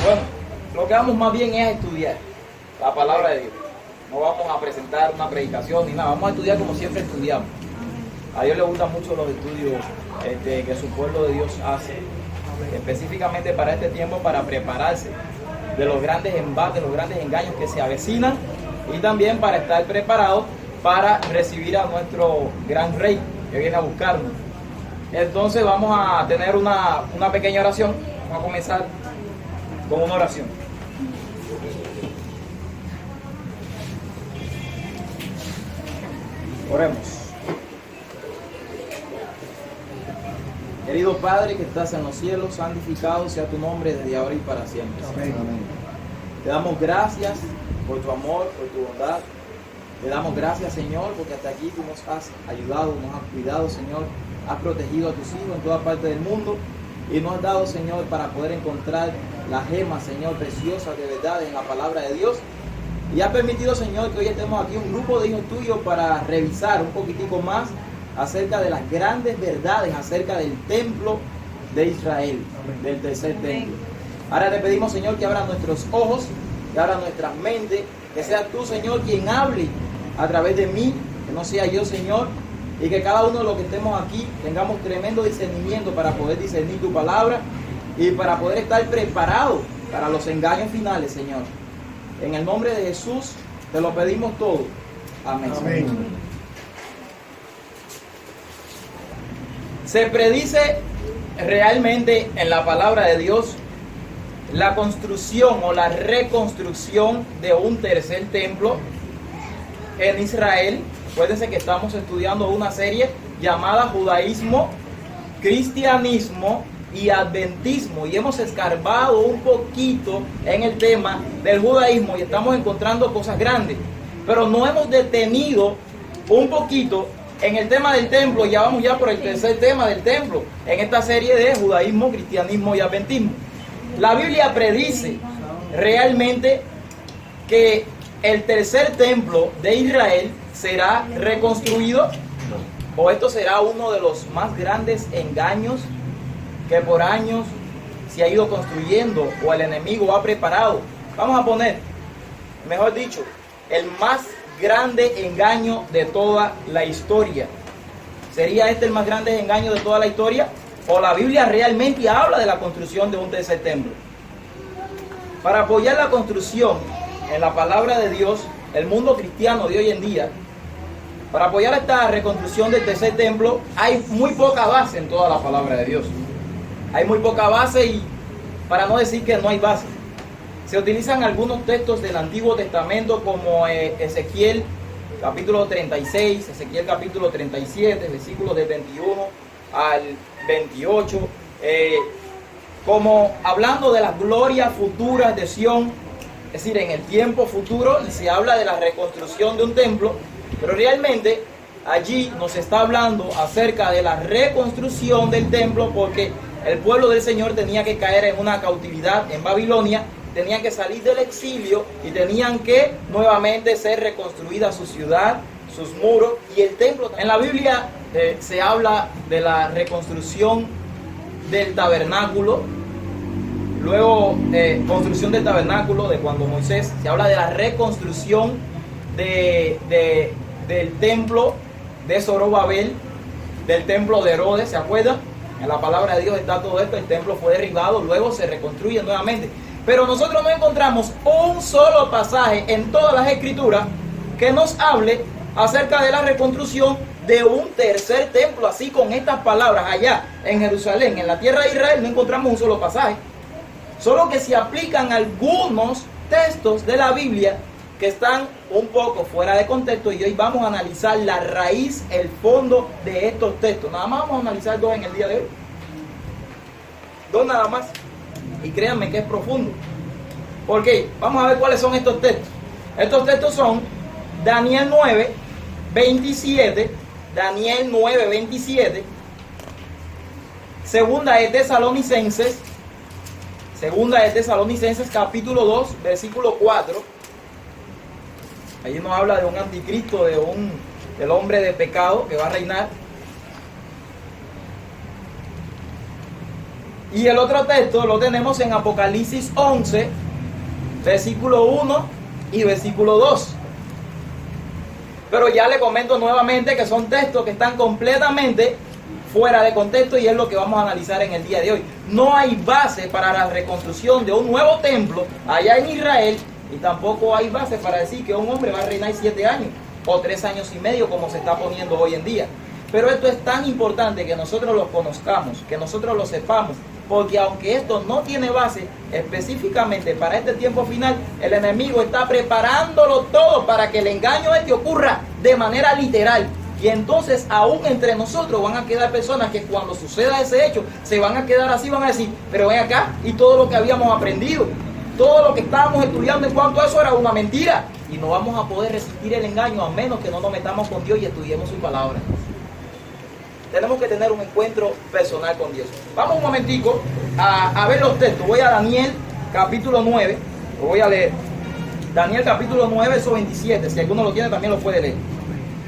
Bueno, lo que vamos más bien es a estudiar la palabra de Dios. No vamos a presentar una predicación ni nada, vamos a estudiar como siempre estudiamos. A Dios le gustan mucho los estudios que su pueblo de Dios hace, específicamente para este tiempo, para prepararse de los grandes embates, los grandes engaños que se avecinan, y también para estar preparados para recibir a nuestro gran rey que viene a buscarnos. Entonces vamos a tener una pequeña oración. Vamos a comenzar con una oración. Oremos. Querido Padre que estás en los cielos, santificado sea tu nombre desde ahora y para siempre. Amén. Te damos gracias por tu amor, por tu bondad. Te damos gracias, Señor, porque hasta aquí tú nos has ayudado, nos has cuidado, Señor. Has protegido a tus hijos en toda parte del mundo y nos has dado, Señor, para poder encontrar las gemas, Señor, preciosas de verdad en la palabra de Dios. Y has permitido, Señor, que hoy estemos aquí un grupo de hijos tuyos para revisar un poquitico más acerca de las grandes verdades acerca del templo de Israel, del tercer templo. Ahora te pedimos, Señor, que abra nuestros ojos, que abra nuestras mentes, que seas tú, Señor, quien hable a través de mí, que no sea yo, Señor, y que cada uno de los que estemos aquí tengamos tremendo discernimiento para poder discernir tu palabra y para poder estar preparados para los engaños finales, Señor. En el nombre de Jesús te lo pedimos todo. Amén. Amén. Se predice realmente en la palabra de Dios la construcción o la reconstrucción de un tercer templo en Israel. Acuérdense que estamos estudiando una serie llamada Judaísmo, Cristianismo y Adventismo, y hemos escarbado un poquito en el tema del judaísmo y estamos encontrando cosas grandes, pero no hemos detenido un poquito en el tema del templo. Ya vamos ya por el tercer tema del templo en esta serie de judaísmo, cristianismo y adventismo. La Biblia predice realmente que el tercer templo de Israel será reconstruido, o esto será uno de los más grandes engaños que por años se ha ido construyendo o el enemigo ha preparado. Vamos a poner, mejor dicho, el más grande engaño de toda la historia. ¿Sería este el más grande engaño de toda la historia? ¿O la Biblia realmente habla de la construcción de un tercer templo? Para apoyar la construcción en la palabra de Dios, el mundo cristiano de hoy en día, para apoyar esta reconstrucción del tercer templo, hay muy poca base en toda la palabra de Dios. Hay muy poca base, y para no decir que no hay base, se utilizan algunos textos del Antiguo Testamento como Ezequiel capítulo 36, Ezequiel capítulo 37, versículos del 21 al 28, como hablando de las glorias futuras de Sión, es decir, en el tiempo futuro, y se habla de la reconstrucción de un templo, pero realmente allí nos está hablando acerca de la reconstrucción del templo, porque el pueblo del Señor tenía que caer en una cautividad en Babilonia, tenían que salir del exilio y tenían que nuevamente ser reconstruida su ciudad, sus muros y el templo. En la Biblia se habla de la reconstrucción del tabernáculo, luego construcción del tabernáculo de cuando Moisés, se habla de la reconstrucción del templo de Zorobabel, del templo de Herodes, ¿se acuerdan? En la palabra de Dios está todo esto. El templo fue derribado, luego se reconstruye nuevamente. Pero nosotros no encontramos un solo pasaje en todas las escrituras que nos hable acerca de la reconstrucción de un tercer templo, así con estas palabras allá en Jerusalén, en la tierra de Israel. No encontramos un solo pasaje, solo que se aplican algunos textos de la Biblia que están un poco fuera de contexto, y hoy vamos a analizar la raíz, el fondo de estos textos. Nada más vamos a analizar dos en el día de hoy, dos nada más, y créanme que es profundo. ¿Por qué? Vamos a ver cuáles son estos textos. Estos textos son Daniel 9, 27, Daniel 9, 27, Segunda de Tesalonicenses capítulo 2, versículo 4. Allí nos habla de un anticristo, del hombre de pecado que va a reinar. Y el otro texto lo tenemos en Apocalipsis 11, versículo 1 y versículo 2. Pero ya le comento nuevamente que son textos que están completamente fuera de contexto y es lo que vamos a analizar en el día de hoy. No hay base para la reconstrucción de un nuevo templo allá en Israel y tampoco hay base para decir que un hombre va a reinar 7 años o 3 años y medio como se está poniendo hoy en día. Pero esto es tan importante que nosotros lo conozcamos, que nosotros lo sepamos, porque aunque esto no tiene base específicamente para este tiempo final, el enemigo está preparándolo todo para que el engaño este ocurra de manera literal. Y entonces aún entre nosotros van a quedar personas que cuando suceda ese hecho se van a quedar así, van a decir, pero ven acá, y todo lo que habíamos aprendido, todo lo que estábamos estudiando en cuanto a eso era una mentira. Y no vamos a poder resistir el engaño a menos que no nos metamos con Dios y estudiemos su palabra. Tenemos que tener un encuentro personal con Dios. Vamos un momentico a ver los textos. Voy a Daniel capítulo 9. Lo voy a leer. Daniel capítulo 9, verso 27. Si alguno lo tiene también lo puede leer.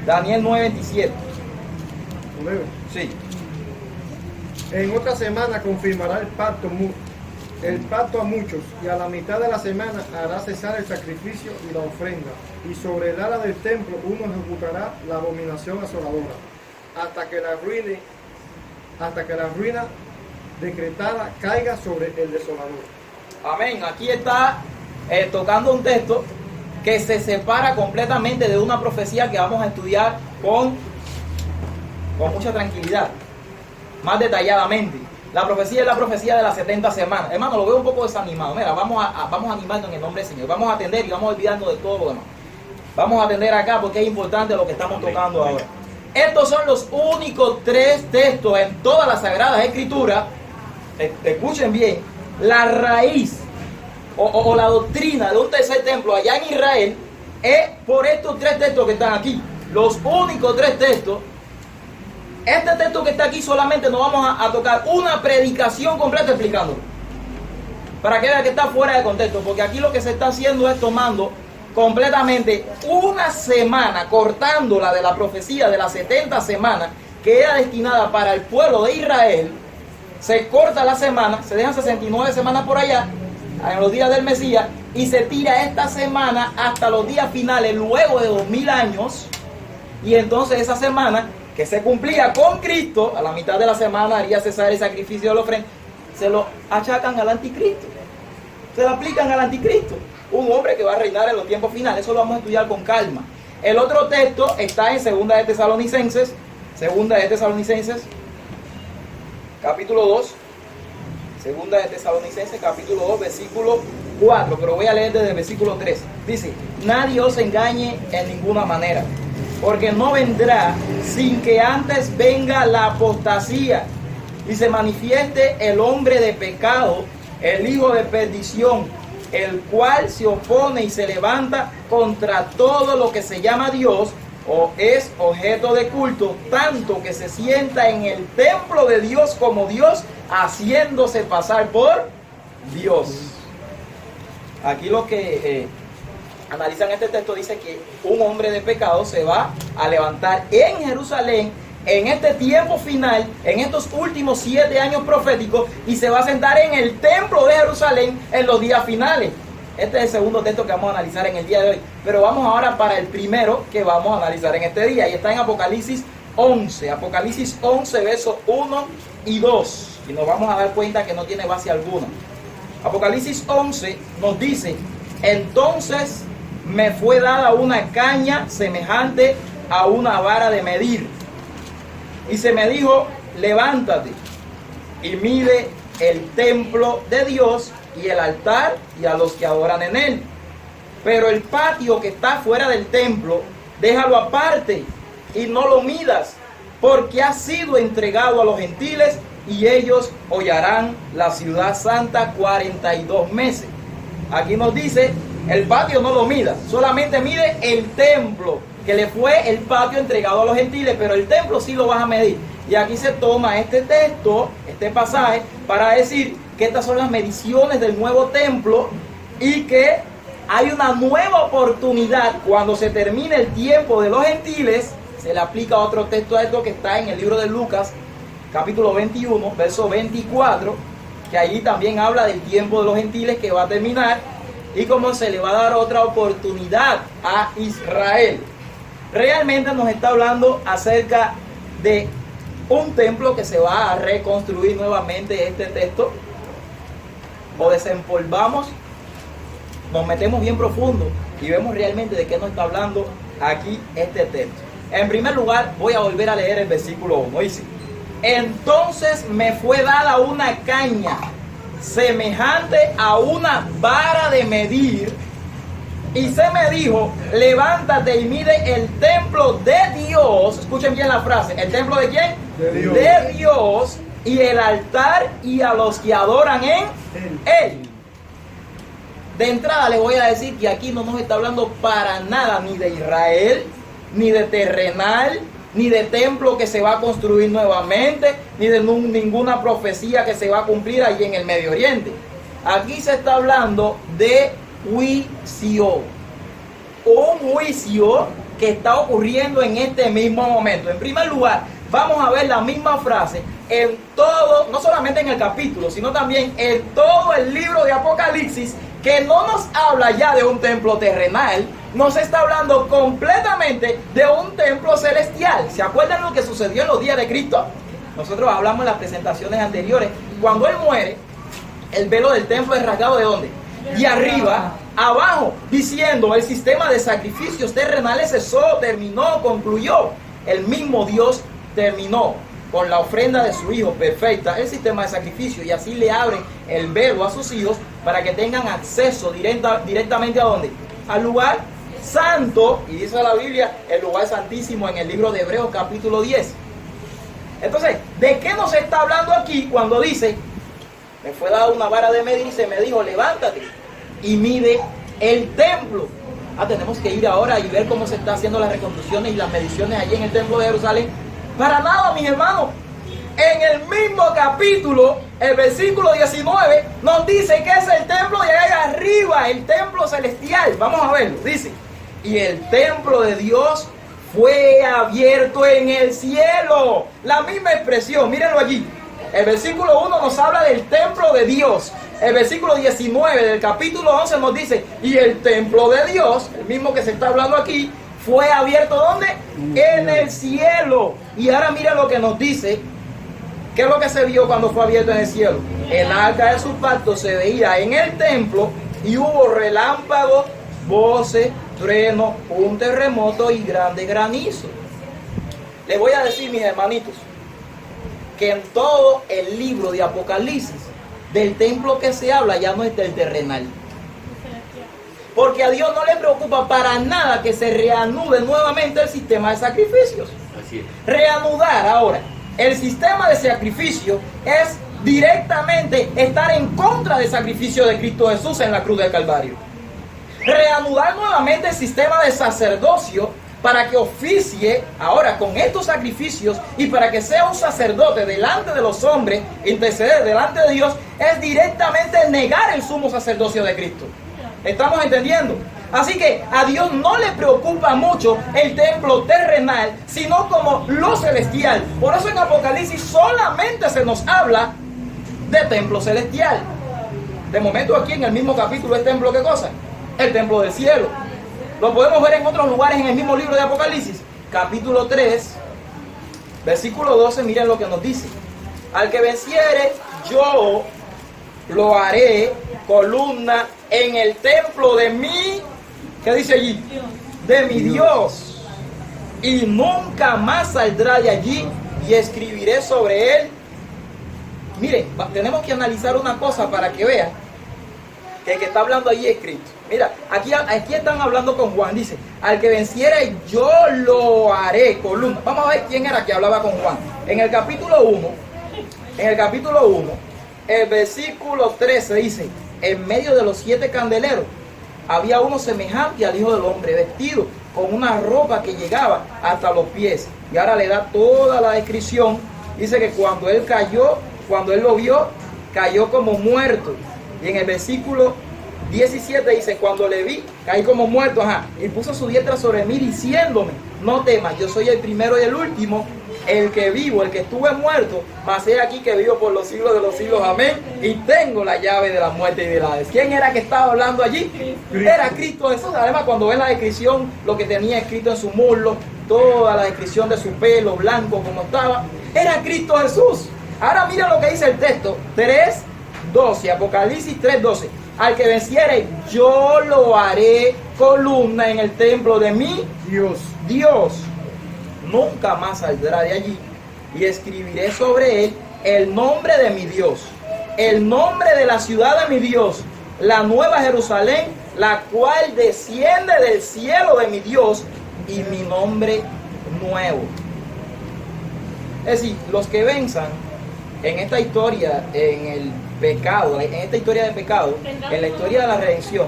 Daniel 9, 27. Sí. En otra semana confirmará el pacto a muchos, y a la mitad de la semana hará cesar el sacrificio y la ofrenda, y sobre el ala del templo uno ejecutará la abominación asoladora, hasta que la ruina decretada caiga sobre el desolador. Amén. Aquí está tocando un texto que se separa completamente de una profecía que vamos a estudiar con mucha tranquilidad, más detalladamente. La profecía es la profecía de las 70 semanas. Hermano, lo veo un poco desanimado. Mira, vamos a animarnos en el nombre del Señor. Vamos a atender y vamos a olvidarnos de todo lo demás. Vamos a atender acá porque es importante lo que estamos tocando ahora. Estos son los únicos 3 textos en todas las Sagradas Escrituras. Escuchen bien, la raíz o la doctrina de un tercer templo allá en Israel es por estos 3 textos que están aquí. Los únicos 3 textos. Este texto que está aquí solamente nos vamos a tocar una predicación completa explicándolo. Para que vean que está fuera de contexto. Porque aquí lo que se está haciendo es tomando completamente una semana, cortándola de la profecía de las 70 semanas que era destinada para el pueblo de Israel. Se corta la semana, se dejan 69 semanas por allá, en los días del Mesías, y se tira esta semana hasta los días finales, luego de 2000 años. Y entonces esa semana que se cumplía con Cristo, a la mitad de la semana haría cesar el sacrificio de la ofrenda, se lo achacan al anticristo, se lo aplican al anticristo, un hombre que va a reinar en los tiempos finales. Eso lo vamos a estudiar con calma. El otro texto está en Segunda de Tesalonicenses, capítulo 2, Segunda de Tesalonicenses, capítulo 2, versículo 4, pero voy a leer desde el versículo 3. Dice, nadie os engañe en ninguna manera, porque no vendrá sin que antes venga la apostasía y se manifieste el hombre de pecado, el hijo de perdición, el cual se opone y se levanta contra todo lo que se llama Dios o es objeto de culto, tanto que se sienta en el templo de Dios como Dios, haciéndose pasar por Dios. Aquí lo que analizan este texto dice que un hombre de pecado se va a levantar en Jerusalén en este tiempo final, en estos últimos 7 años proféticos, y se va a sentar en el templo de Jerusalén en los días finales. Este es el segundo texto que vamos a analizar en el día de hoy, pero vamos ahora para el primero que vamos a analizar en este día, y está en Apocalipsis 11, versos 1 y 2, y nos vamos a dar cuenta que no tiene base alguna. Apocalipsis 11 nos dice, entonces me fue dada una caña semejante a una vara de medir, y se me dijo, levántate y mide el templo de Dios y el altar y a los que adoran en él. Pero el patio que está fuera del templo, déjalo aparte y no lo midas, porque ha sido entregado a los gentiles y ellos hollarán la ciudad santa 42 meses. Aquí nos dice, el patio no lo mida, solamente mide el templo, que le fue el patio entregado a los gentiles, pero el templo sí lo vas a medir. Y aquí se toma este texto, este pasaje, para decir que estas son las mediciones del nuevo templo y que hay una nueva oportunidad cuando se termine el tiempo de los gentiles. Se le aplica otro texto a esto que está en el libro de Lucas, capítulo 21, verso 24, que allí también habla del tiempo de los gentiles que va a terminar y cómo se le va a dar otra oportunidad a Israel. Realmente nos está hablando acerca de un templo que se va a reconstruir nuevamente. Este texto o desempolvamos, nos metemos bien profundo y vemos realmente de qué nos está hablando aquí este texto. En primer lugar, voy a volver a leer el versículo 1. Dice: entonces me fue dada una caña semejante a una vara de medir, y se me dijo: levántate y mide el templo de Dios. Escuchen bien la frase. ¿El templo de quién? De Dios. De Dios, y el altar y a los que adoran en él. De entrada les voy a decir que aquí no nos está hablando para nada ni de Israel, ni de terrenal, ni de templo que se va a construir nuevamente, ni de ninguna profecía que se va a cumplir allí en el Medio Oriente. Aquí se está hablando de juicio. Un juicio que está ocurriendo en este mismo momento. En primer lugar, vamos a ver la misma frase en todo, no solamente en el capítulo, sino también en todo el libro de Apocalipsis, que no nos habla ya de un templo terrenal, nos está hablando completamente de un templo celestial. ¿Se acuerdan lo que sucedió en los días de Cristo? Nosotros hablamos en las presentaciones anteriores. Cuando Él muere, el velo del templo es rasgado ¿de dónde? De arriba abajo, diciendo: el sistema de sacrificios terrenales cesó, terminó, concluyó. El mismo Dios terminó con la ofrenda de su Hijo perfecta el sistema de sacrificio, y así le abren el velo a sus hijos para que tengan acceso directamente ¿a dónde? Al lugar santo, y dice la Biblia, el lugar santísimo en el libro de Hebreos capítulo 10. Entonces, ¿de qué nos está hablando aquí cuando dice: me fue dada una vara de medir y se me dijo: levántate y mide el templo? Tenemos que ir ahora y ver cómo se están haciendo las reconstrucciones y las mediciones allí en el templo de Jerusalén. Para nada, mis hermanos. En el mismo capítulo, el versículo 19 nos dice que es el templo de allá arriba, el templo celestial. Vamos a verlo. Dice: y el templo de Dios fue abierto en el cielo. La misma expresión, mírenlo allí. El versículo 1 nos habla del templo de Dios. El versículo 19 del capítulo 11 nos dice: y el templo de Dios, el mismo que se está hablando aquí, fue abierto ¿dónde? En el cielo. Y ahora mira lo que nos dice. ¿Qué es lo que se vio cuando fue abierto en el cielo? El arca de su pacto se veía en el templo, y hubo relámpagos, voces, truenos, un terremoto y grande granizo. Les voy a decir, mis hermanitos, que en todo el libro de Apocalipsis, del templo que se habla ya no es del terrenal. Porque a Dios no le preocupa para nada que se reanude nuevamente el sistema de sacrificios. Así es. Reanudar ahora el sistema de sacrificio es directamente estar en contra del sacrificio de Cristo Jesús en la cruz del Calvario. Reanudar nuevamente el sistema de sacerdocio para que oficie ahora con estos sacrificios y para que sea un sacerdote delante de los hombres, interceder delante de Dios, es directamente negar el sumo sacerdocio de Cristo. ¿Estamos entendiendo? Así que a Dios no le preocupa mucho el templo terrenal, sino como lo celestial. Por eso en Apocalipsis solamente se nos habla de templo celestial. De momento aquí en el mismo capítulo es templo, ¿qué cosa? El templo del cielo. Lo podemos ver en otros lugares en el mismo libro de Apocalipsis. Capítulo 3, versículo 12, miren lo que nos dice. Al que venciere, yo lo haré columna en el templo de mi, ¿qué dice allí? De mi Dios. Y nunca más saldrá de allí, y escribiré sobre él. Miren, tenemos que analizar una cosa para que vean que el que está hablando allí es Cristo. Mira, aquí están hablando con Juan. Dice: al que venciere, yo lo haré columna. Vamos a ver quién era que hablaba con Juan. En el capítulo 1, el versículo 13 dice: en medio de los 7 candeleros había uno semejante al Hijo del Hombre, vestido con una ropa que llegaba hasta los pies. Y ahora le da toda la descripción. Dice que cuando él cayó, cuando él lo vio, cayó como muerto. Y en el versículo 17 dice: cuando le vi, caí como muerto, y puso su diestra sobre mí, diciéndome: no temas, yo soy el primero y el último, el que vivo, el que estuve muerto, mas he aquí que vivo por los siglos de los siglos, amén, y tengo la llave de la muerte y de la Hades. ¿Quién era que estaba hablando allí? Era Cristo Jesús. Además, cuando ven la descripción, lo que tenía escrito en su muslo, toda la descripción de su pelo blanco como estaba, era Cristo Jesús. Ahora mira lo que dice el texto, 3:12, Apocalipsis 3:12. Al que venciere, yo lo haré columna en el templo de mi Dios. Nunca más saldrá de allí, y escribiré sobre él el nombre de mi Dios, el nombre de la ciudad de mi Dios, la nueva Jerusalén, la cual desciende del cielo de mi Dios, y mi nombre nuevo. Es decir, los que venzan en esta historia, en el pecado, en esta historia de pecado, en la historia de la redención,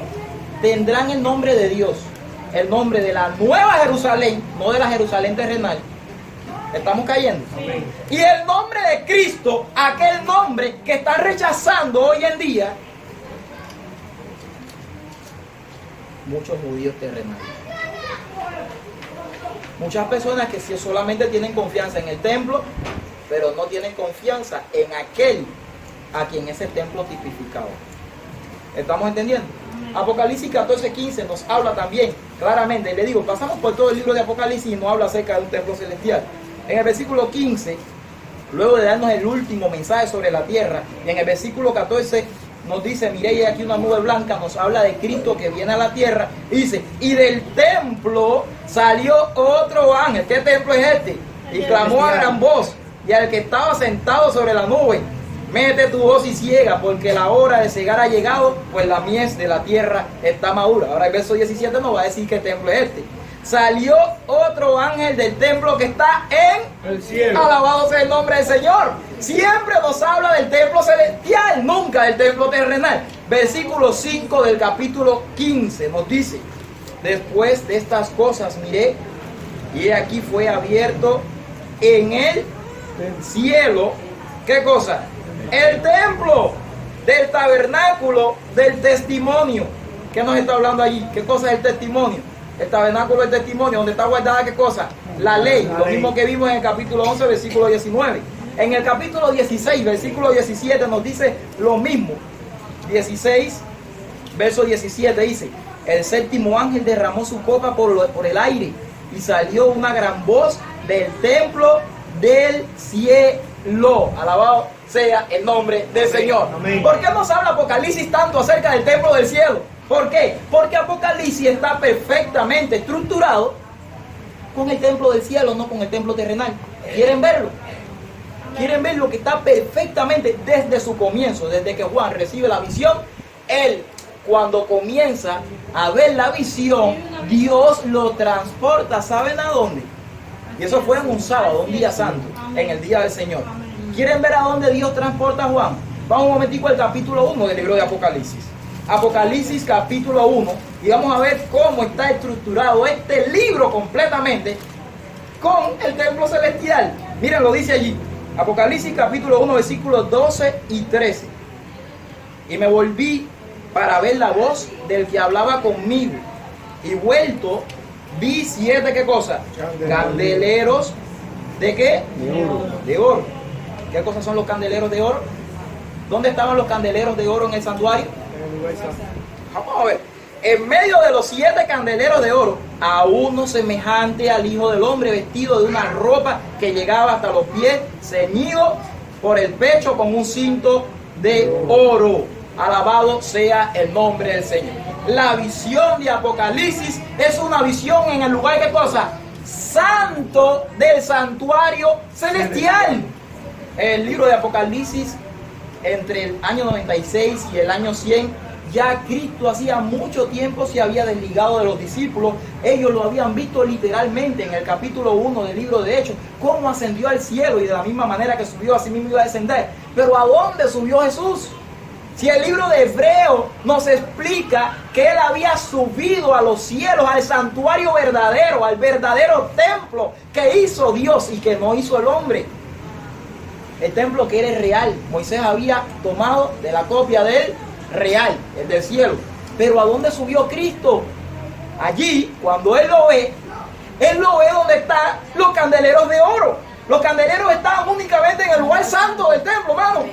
tendrán el nombre de Dios, el nombre de la nueva Jerusalén, no de la Jerusalén terrenal. ¿Estamos cayendo? Amén. Y el nombre de Cristo, aquel nombre que están rechazando hoy en día muchos judíos terrenales. Muchas personas que solamente tienen confianza en el templo, pero no tienen confianza en aquel a quien ese templo tipificaba. ¿Estamos entendiendo? Apocalipsis 14:15 nos habla también claramente, y le digo, pasamos por todo el libro de Apocalipsis y nos habla acerca de un templo celestial. En el versículo 15, luego de darnos el último mensaje sobre la tierra, y en el versículo 14 nos dice, miréis aquí una nube blanca, nos habla de Cristo que viene a la tierra, y dice, y del templo salió otro ángel. ¿Qué templo es este? Y clamó a gran voz, y al que estaba sentado sobre la nube, mete tu voz y ciega, porque la hora de cegar ha llegado, pues la mies de la tierra está madura. Ahora el verso 17 nos va a decir qué templo es este. Salió otro ángel del templo que está en el cielo. Alabado sea el nombre del Señor. Siempre nos habla del templo celestial, nunca del templo terrenal. Versículo 5 del capítulo 15 nos dice, después de estas cosas miré, y aquí fue abierto en el cielo, ¿qué cosa? El templo del tabernáculo del testimonio. ¿Qué nos está hablando allí? ¿Qué cosa es el testimonio? El tabernáculo del testimonio, donde está guardada ¿qué cosa? La ley, lo mismo que vimos en el capítulo 11, versículo 19. En el capítulo 16, versículo 17 nos dice lo mismo. 16, verso 17 dice, el séptimo ángel derramó su copa por el aire, y salió una gran voz del templo del cielo. Alabado sea el nombre del Señor. Amén. ¿Por qué nos habla Apocalipsis tanto acerca del templo del cielo? ¿Por qué? Porque Apocalipsis está perfectamente estructurado con el templo del cielo, no con el templo terrenal. ¿Quieren verlo? ¿Quieren ver lo que está perfectamente desde su comienzo? Desde que Juan recibe la visión, él, cuando comienza a ver la visión, Dios lo transporta, ¿saben a dónde? Y eso fue en un sábado, un día santo, en el día del Señor. ¿Quieren ver a dónde Dios transporta a Juan? Vamos un momentico al capítulo 1 del libro de Apocalipsis. Apocalipsis capítulo 1, y vamos a ver cómo está estructurado este libro completamente con el templo celestial. Miren, lo dice allí, Apocalipsis capítulo 1, versículos 12 y 13. Y me volví para ver la voz del que hablaba conmigo, y vuelto vi 7, ¿qué cosa? Candeleros, ¿de qué? De oro. De oro. ¿Qué cosas son los candeleros de oro? ¿Dónde estaban los candeleros de oro en el santuario? Vamos a ver. En medio de los 7 candeleros de oro, a uno semejante al Hijo del Hombre, vestido de una ropa que llegaba hasta los pies, ceñido por el pecho con un cinto de oro. Alabado sea el nombre del Señor. La visión de Apocalipsis es una visión en el lugar, ¿qué cosa? Santo del santuario celestial. El libro de Apocalipsis, entre el año 96 y el año 100, ya Cristo hacía mucho tiempo se había desligado de los discípulos. Ellos lo habían visto literalmente en el capítulo 1 del libro de Hechos, cómo ascendió al cielo, y de la misma manera que subió, así mismo iba a descender. Pero ¿a dónde subió Jesús? Si el libro de Hebreo nos explica que Él había subido a los cielos, al santuario verdadero, al verdadero templo que hizo Dios y que no hizo el hombre. El templo que era real. Moisés había tomado de la copia del real, el del cielo. Pero ¿a dónde subió Cristo? Allí, cuando Él lo ve donde están los candeleros de oro. Los candeleros estaban únicamente en el lugar santo del templo, hermano.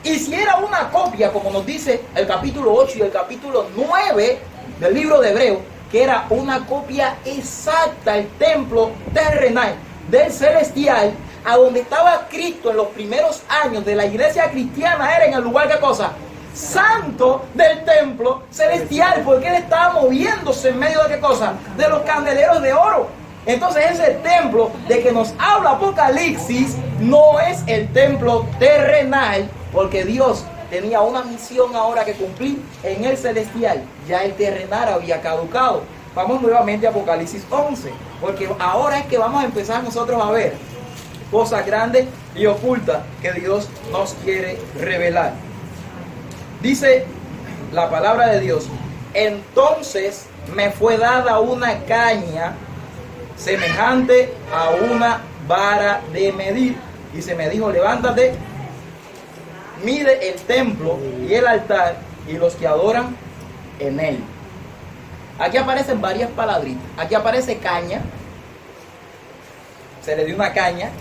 Y si era una copia, como nos dice el capítulo 8 y el capítulo 9 del libro de Hebreos, que era una copia exacta del templo terrenal, del celestial, a donde estaba Cristo en los primeros años de la iglesia cristiana, era en el lugar, ¿qué cosa? Santo del templo celestial, porque él estaba moviéndose en medio de ¿qué cosa? De los candeleros de oro. Entonces ese templo de que nos habla Apocalipsis no es el templo terrenal, porque Dios tenía una misión ahora que cumplir en el celestial. Ya el terrenal había caducado. Vamos nuevamente a Apocalipsis 11, porque ahora es que vamos a empezar nosotros a ver cosas grandes y ocultas que Dios nos quiere revelar. Dice la palabra de Dios: entonces me fue dada una caña semejante a una vara de medir, y se me dijo: levántate, mide el templo y el altar y los que adoran en él. Aquí aparecen varias palabritas. Aquí aparece caña, se le dio una caña,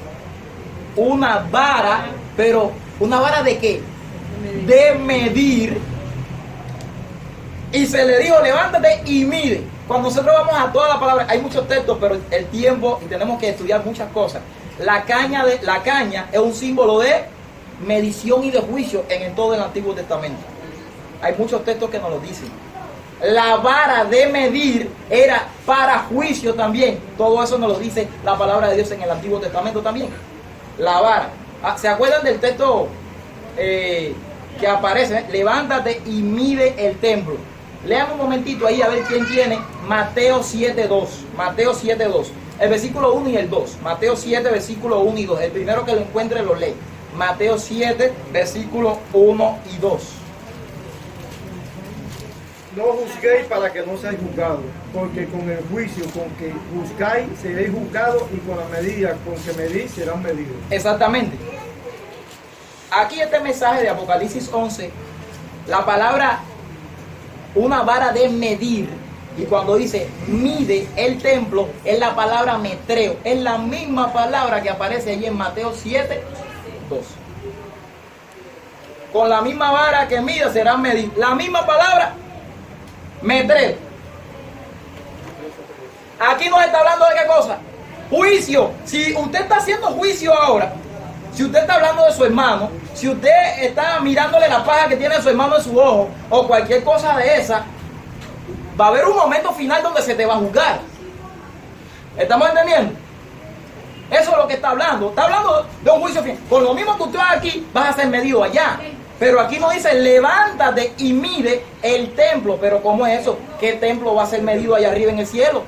una vara, pero ¿una vara de qué? De medir. Y se le dijo: levántate y mide. Cuando nosotros vamos a toda la palabra, hay muchos textos, pero el tiempo, y tenemos que estudiar muchas cosas. La caña es un símbolo de medición y de juicio en todo el Antiguo Testamento. Hay muchos textos que nos lo dicen. La vara de medir era para juicio también. Todo eso nos lo dice la palabra de Dios en el Antiguo Testamento también. La vara. ¿Se acuerdan del texto que aparece? Levántate y mide el templo. Lean un momentito ahí a ver quién tiene Mateo 7:2. Mateo 7:2. El versículo 1 y el 2. Mateo 7, versículo 1 y 2. El primero que lo encuentre lo lee. Mateo 7, versículo 1 y 2. No juzguéis para que no seáis juzgados, porque con el juicio con que juzgáis seréis juzgados, y con la medida con que medís serán medidos. Exactamente. Aquí este mensaje de Apocalipsis 11, la palabra una vara de medir, y cuando dice mide el templo, es la palabra metreo, es la misma palabra que aparece allí en Mateo 7, 2. Con la misma vara que mida serán medidos. La misma palabra, metreo. Aquí nos está hablando de qué cosa: juicio. Si usted está haciendo juicio ahora, si usted está hablando de su hermano, si usted está mirándole la paja que tiene su hermano en su ojo, o cualquier cosa de esa, va a haber un momento final donde se te va a juzgar. ¿Estamos entendiendo? Eso es lo que está hablando. Está hablando de un juicio final. Con lo mismo que usted va aquí, vas a ser medido allá. Pero aquí nos dice: levántate y mide el templo. Pero ¿cómo es eso? ¿Qué templo va a ser medido allá arriba en el cielo?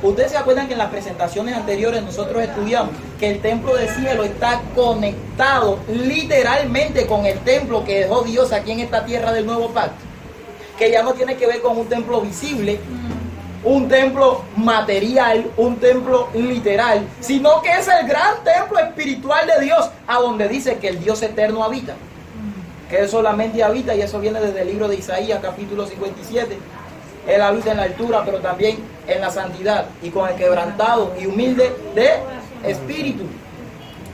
Ustedes se acuerdan que en las presentaciones anteriores nosotros estudiamos que el templo del cielo está conectado literalmente con el templo que dejó Dios aquí en esta tierra del nuevo pacto, que ya no tiene que ver con un templo visible, un templo material, un templo literal, sino que es el gran templo espiritual de Dios, a donde dice que el Dios eterno habita, que Él solamente habita, y eso viene desde el libro de Isaías capítulo 57. Él habita en la altura, pero también en la santidad, y con el quebrantado y humilde de espíritu.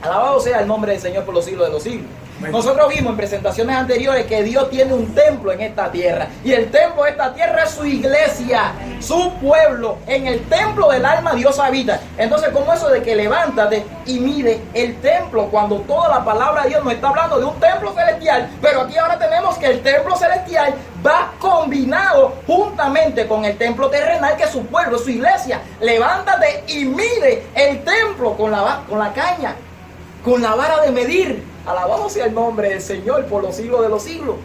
Alabado sea el nombre del Señor por los siglos de los siglos. Nosotros vimos en presentaciones anteriores que Dios tiene un templo en esta tierra, y el templo de esta tierra es su iglesia, su pueblo. En el templo del alma Dios habita. Entonces, ¿cómo eso de que levántate y mide el templo, cuando toda la palabra de Dios nos está hablando de un templo celestial? Pero aquí ahora tenemos que el templo celestial va combinado juntamente con el templo terrenal, que es su pueblo, su iglesia. Levántate y mide el templo con la caña, con la vara de medir. Alabado sea el nombre del Señor por los siglos de los siglos.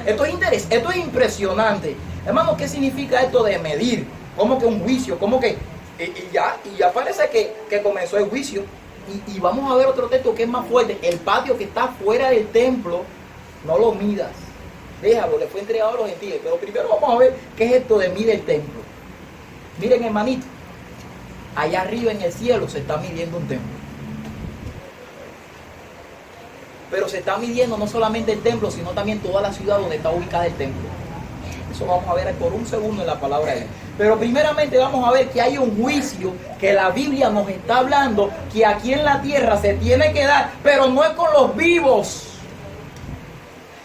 Esto es impresionante. Hermano, ¿qué significa esto de medir? ¿Cómo que un juicio? ¿Cómo que? Y ya parece que comenzó el juicio. Y vamos a ver otro texto que es más fuerte. El patio que está fuera del templo, no lo midas. Déjalo, le fue entregado a los gentiles. Pero primero vamos a ver qué es esto de mide el templo. Miren, hermanito, allá arriba en el cielo se está midiendo un templo. Pero se está midiendo no solamente el templo, sino también toda la ciudad donde está ubicada el templo. Eso vamos a ver por un segundo en la palabra de Dios. Pero primeramente vamos a ver que hay un juicio que la Biblia nos está hablando, que aquí en la tierra se tiene que dar, pero no es con los vivos.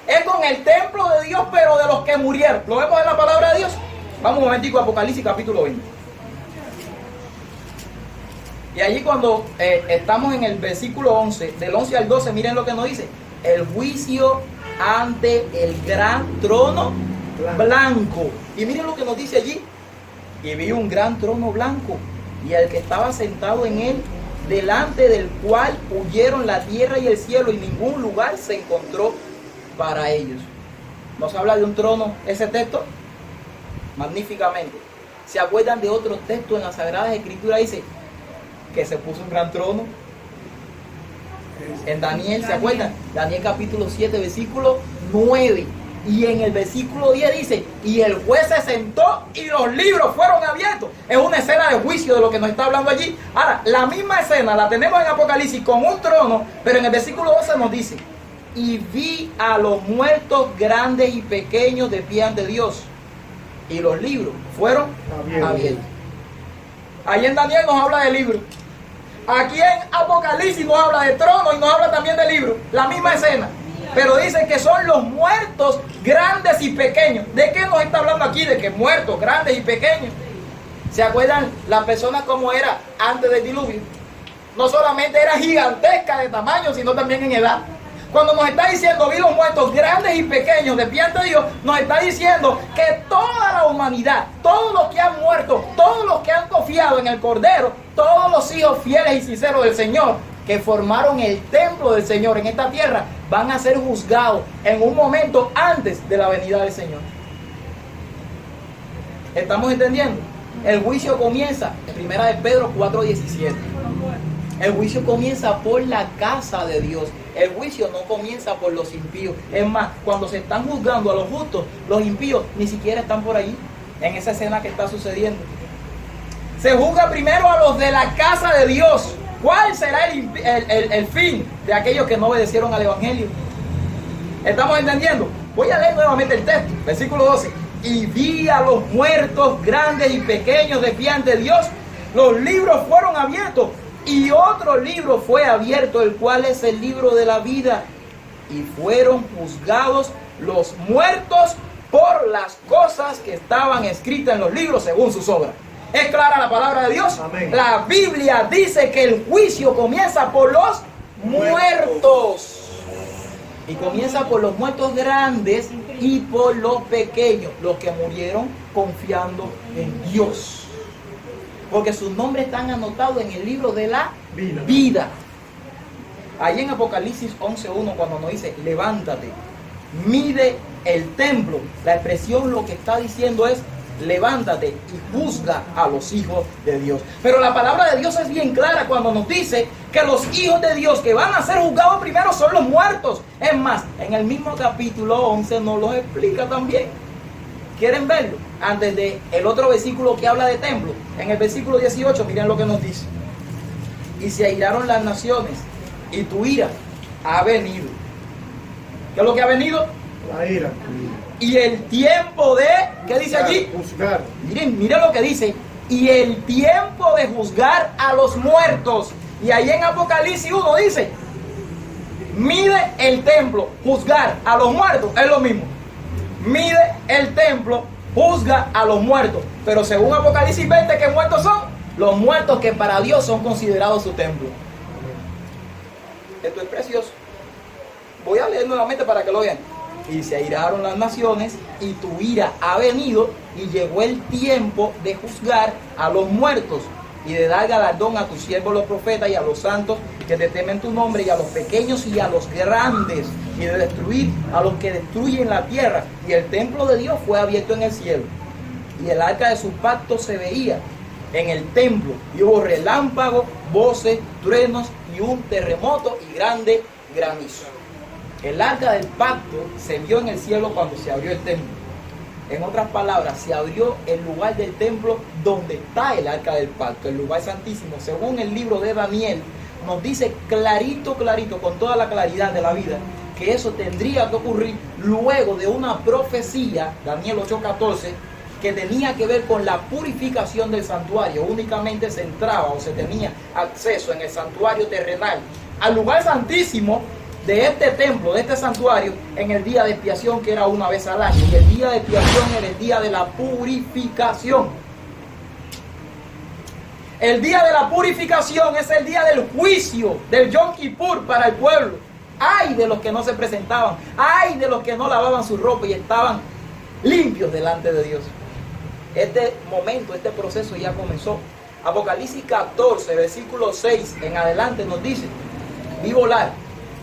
Es con el templo de Dios, pero de los que murieron. ¿Lo vemos en la palabra de Dios? Vamos un momentico a Apocalipsis capítulo 20. Y allí cuando estamos en el versículo 11, del 11 al 12, miren lo que nos dice. El juicio ante el gran trono blanco. Y miren lo que nos dice allí. Y vi un gran trono blanco, y el que estaba sentado en él, delante del cual huyeron la tierra y el cielo, y ningún lugar se encontró para ellos. ¿Nos habla de un trono ese texto? Magníficamente. ¿Se acuerdan de otro texto en las Sagradas Escrituras? Dice que se puso un gran trono. En Daniel, ¿se acuerdan? Daniel capítulo 7, versículo 9. Y en el versículo 10 dice, y el juez se sentó y los libros fueron abiertos. Es una escena de juicio de lo que nos está hablando allí. Ahora, la misma escena la tenemos en Apocalipsis con un trono, pero en el versículo 12 nos dice, y vi a los muertos grandes y pequeños de pie ante Dios, y los libros fueron abiertos. Ahí en Daniel nos habla de libros. Aquí en Apocalipsis nos habla de trono y nos habla también de libros. La misma escena. Pero dice que son los muertos grandes y pequeños. ¿De qué nos está hablando aquí? De que muertos grandes y pequeños. ¿Se acuerdan la persona como era antes del diluvio? No solamente era gigantesca de tamaño, sino también en edad. Cuando nos está diciendo vi los muertos grandes y pequeños de pie ante Dios, nos está diciendo que toda la humanidad, todos los que han muerto, todos los que han confiado en el Cordero, todos los hijos fieles y sinceros del Señor, que formaron el templo del Señor en esta tierra, van a ser juzgados en un momento antes de la venida del Señor. ¿Estamos entendiendo? El juicio comienza en 1 de Pedro 4:17. El juicio comienza por la casa de Dios. El juicio no comienza por los impíos. Es más, cuando se están juzgando a los justos, los impíos ni siquiera están por ahí, en esa escena que está sucediendo. Se juzga primero a los de la casa de Dios. ¿Cuál será el fin de aquellos que no obedecieron al Evangelio? ¿Estamos entendiendo? Voy a leer nuevamente el texto, versículo 12. Y vi a los muertos grandes y pequeños de pie ante Dios. Los libros fueron abiertos. Y otro libro fue abierto, el cual es el libro de la vida. Y fueron juzgados los muertos por las cosas que estaban escritas en los libros según sus obras. ¿Es clara la palabra de Dios? Amén. La Biblia dice que el juicio comienza por los muertos. Y comienza por los muertos grandes y por los pequeños, los que murieron confiando en Dios. Porque sus nombres están anotados en el libro de la vida. Ahí en Apocalipsis 11:1, cuando nos dice, levántate, mide el templo. La expresión lo que está diciendo es, levántate y juzga a los hijos de Dios. Pero la palabra de Dios es bien clara cuando nos dice que los hijos de Dios que van a ser juzgados primero son los muertos. Es más, en el mismo capítulo 11 nos lo explica también. ¿Quieren verlo? Antes de el otro versículo que habla de templo, en el versículo 18, miren lo que nos dice. Y se airaron las naciones, y tu ira ha venido. ¿Qué es lo que ha venido? La ira. Y el tiempo de, ¿qué dice allí? Juzgar. Miren lo que dice. Y el tiempo de juzgar a los muertos. Y ahí en Apocalipsis 1 dice, mide el templo, juzgar a los muertos, es lo mismo. Mide el templo, juzga a los muertos. Pero según Apocalipsis 20, ¿qué muertos son? Los muertos que para Dios son considerados su templo. Esto es precioso. Voy a leer nuevamente para que lo vean. Y se airaron las naciones, y tu ira ha venido, y llegó el tiempo de juzgar a los muertos, y de dar galardón a tus siervos los profetas y a los santos que te temen tu nombre, y a los pequeños y a los grandes, y de destruir a los que destruyen la tierra. Y el templo de Dios fue abierto en el cielo, y el arca de su pacto se veía en el templo, y hubo relámpagos, voces, truenos, y un terremoto y grande granizo. El arca del pacto se vio en el cielo cuando se abrió el templo. En otras palabras, se abrió el lugar del templo donde está el arca del pacto, el lugar santísimo. Según el libro de Daniel, nos dice clarito, con toda la claridad de la vida, que eso tendría que ocurrir luego de una profecía, Daniel 8:14, que tenía que ver con la purificación del santuario. Únicamente se entraba o se tenía acceso en el santuario terrenal al lugar santísimo de este templo, de este santuario, en el día de expiación, que era una vez al año. Y el día de expiación era el día de la purificación. El día de la purificación es el día del juicio, del Yom Kippur para el pueblo. Ay de los que no se presentaban, ay de los que no lavaban su ropa y estaban limpios delante de Dios. Este momento, este proceso ya comenzó. Apocalipsis 14, versículo 6 en adelante nos dice: vi volar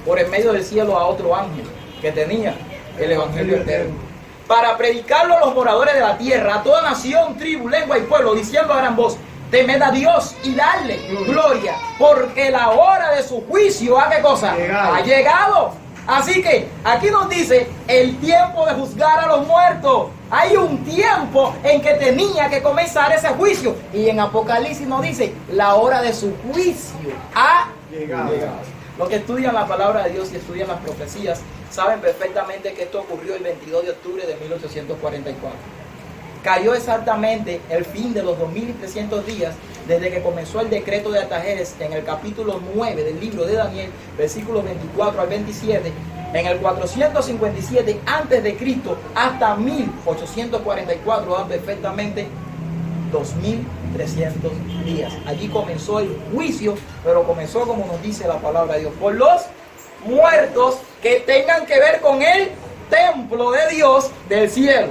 por en medio del cielo a otro ángel que tenía el evangelio eterno, para predicarlo a los moradores de la tierra, a toda nación, tribu, lengua y pueblo, diciendo a gran voz: temed a Dios y darle gloria, porque la hora de su juicio, ¿a qué cosa? Ha llegado. Así que aquí nos dice el tiempo de juzgar a los muertos. Hay un tiempo en que tenía que comenzar ese juicio. Y en Apocalipsis nos dice la hora de su juicio ha llegado. Los que estudian la palabra de Dios y estudian las profecías saben perfectamente que esto ocurrió el 22 de octubre de 1844. Cayó exactamente el fin de los 2300 días desde que comenzó el decreto de Artajerjes en el capítulo 9 del libro de Daniel, versículos 24 al 27, en el 457 antes de Cristo hasta 1844, dan perfectamente 2300 días. Allí comenzó el juicio, pero comenzó, como nos dice la palabra de Dios, por los muertos que tengan que ver con el templo de Dios del cielo.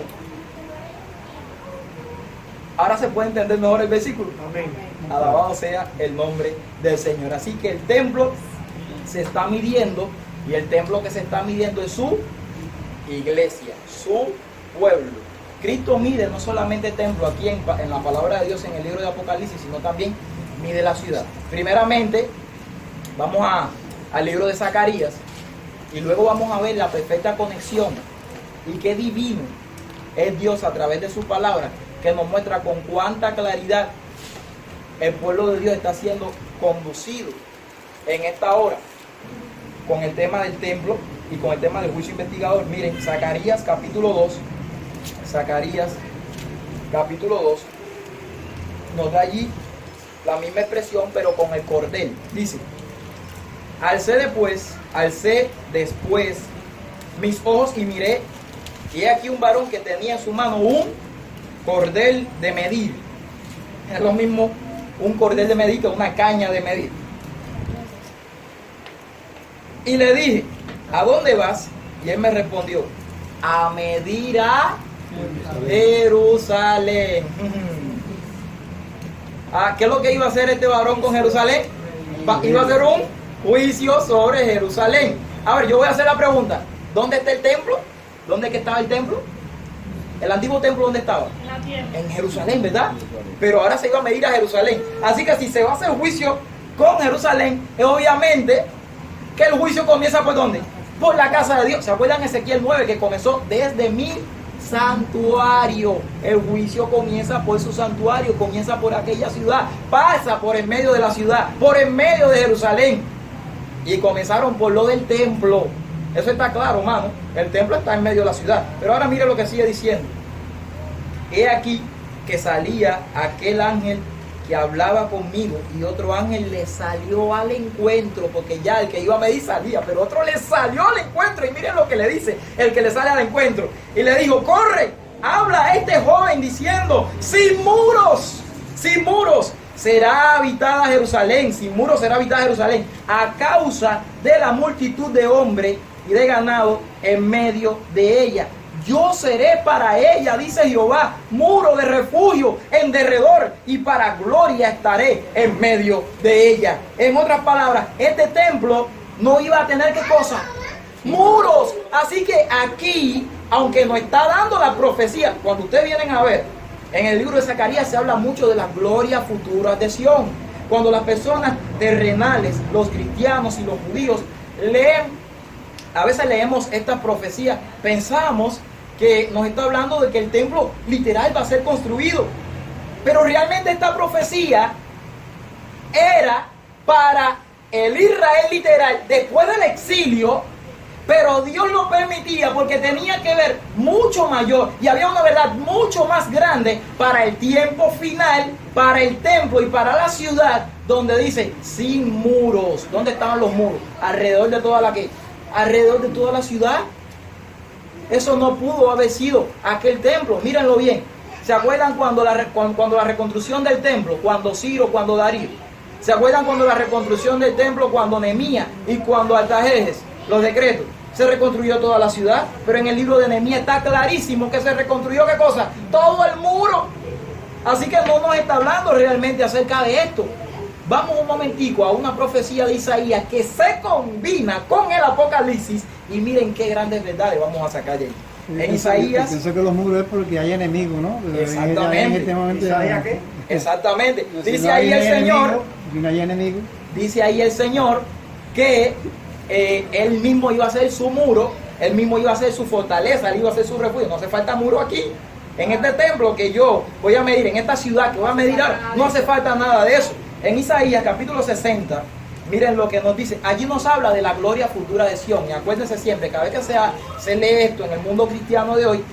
Ahora se puede entender mejor el versículo. Amén. Alabado sea el nombre del Señor. Así que el templo se está midiendo, y el templo que se está midiendo es su iglesia, su pueblo. Cristo mide no solamente el templo aquí en la palabra de Dios en el libro de Apocalipsis, sino también mide la ciudad. Primeramente, vamos al libro de Zacarías, y luego vamos a ver la perfecta conexión y qué divino es Dios a través de su palabra, que nos muestra con cuánta claridad el pueblo de Dios está siendo conducido en esta hora con el tema del templo y con el tema del juicio investigador. Miren, Zacarías capítulo 2, Zacarías capítulo 2 nos da allí la misma expresión, pero con el cordel. Dice: alcé después mis ojos y miré, y he aquí un varón que tenía en su mano un cordel de medir. Es lo mismo un cordel de medir que una caña de medir. Y le dije: ¿a dónde vas? Y él me respondió: a medir a Jerusalén. ¿Qué es lo que iba a hacer este varón con Jerusalén? Iba a hacer un juicio sobre Jerusalén. A ver, yo voy a hacer la pregunta: ¿dónde está el templo? ¿Dónde es que estaba el templo? ¿El antiguo templo dónde estaba? En la tierra. En Jerusalén, ¿verdad? Pero ahora se iba a medir a Jerusalén. Así que si se va a hacer juicio con Jerusalén, es obviamente que el juicio comienza por ¿dónde? Por la casa de Dios. ¿Se acuerdan Ezequiel 9 que comenzó desde mi santuario? El juicio comienza por su santuario, comienza por aquella ciudad, pasa por en medio de la ciudad, por en medio de Jerusalén. Y comenzaron por lo del templo. Eso está claro, hermano. El templo está en medio de la ciudad. Pero ahora mire lo que sigue diciendo. He aquí que salía aquel ángel que hablaba conmigo, y otro ángel le salió al encuentro, porque ya el que iba a medir salía, pero otro le salió al encuentro. Y miren lo que le dice el que le sale al encuentro. Y le dijo: corre, habla a este joven diciendo: sin muros será habitada Jerusalén, sin muros será habitada Jerusalén, a causa de la multitud de hombres y de ganado en medio de ella. Yo seré para ella, dice Jehová, muro de refugio en derredor, y para gloria estaré en medio de ella. En otras palabras, este templo no iba a tener ¿qué cosa? Muros. Así que aquí, aunque nos está dando la profecía, cuando ustedes vienen a ver, en el libro de Zacarías se habla mucho de las glorias futuras de Sión. Cuando las personas terrenales, los cristianos y los judíos leen, a veces leemos esta profecía, pensamos que nos está hablando de que el templo literal va a ser construido. Pero realmente esta profecía era para el Israel literal después del exilio, Pero Dios lo permitía porque tenía que ver mucho mayor y había una verdad mucho más grande para el tiempo final, para el templo y para la ciudad, donde dice sin muros. ¿Dónde estaban los muros? Alrededor de toda alrededor de toda la ciudad. Eso no pudo haber sido aquel templo. Mírenlo bien. ¿Se acuerdan cuando la reconstrucción del templo, cuando Ciro, cuando Darío? ¿Se acuerdan cuando la reconstrucción del templo, cuando Nehemías y cuando Artajerjes, los decretos? Se reconstruyó toda la ciudad, pero en el libro de Nehemías está clarísimo que se reconstruyó, ¿qué cosa? Todo el muro. Así que no nos está hablando realmente acerca de esto. Vamos un momentico a una profecía de Isaías que se combina con el Apocalipsis y miren qué grandes verdades vamos a sacar de ahí. En Isaías... Pienso que los muros es porque hay enemigos, ¿no? Exactamente. En este momento ¿Isaías qué? Exactamente. Si Dice no ahí el Señor... Si no hay enemigos. Dice ahí el Señor que Él mismo iba a ser su muro, Él mismo iba a ser su fortaleza, Él iba a ser su refugio. No hace falta muro aquí. En este templo que yo voy a medir, en esta ciudad que voy a medir ahora, no hace falta nada de eso. En Isaías capítulo 60, miren lo que nos dice. Allí nos habla de la gloria futura de Sión. Y acuérdense siempre, cada vez que se lee esto en el mundo cristiano de hoy,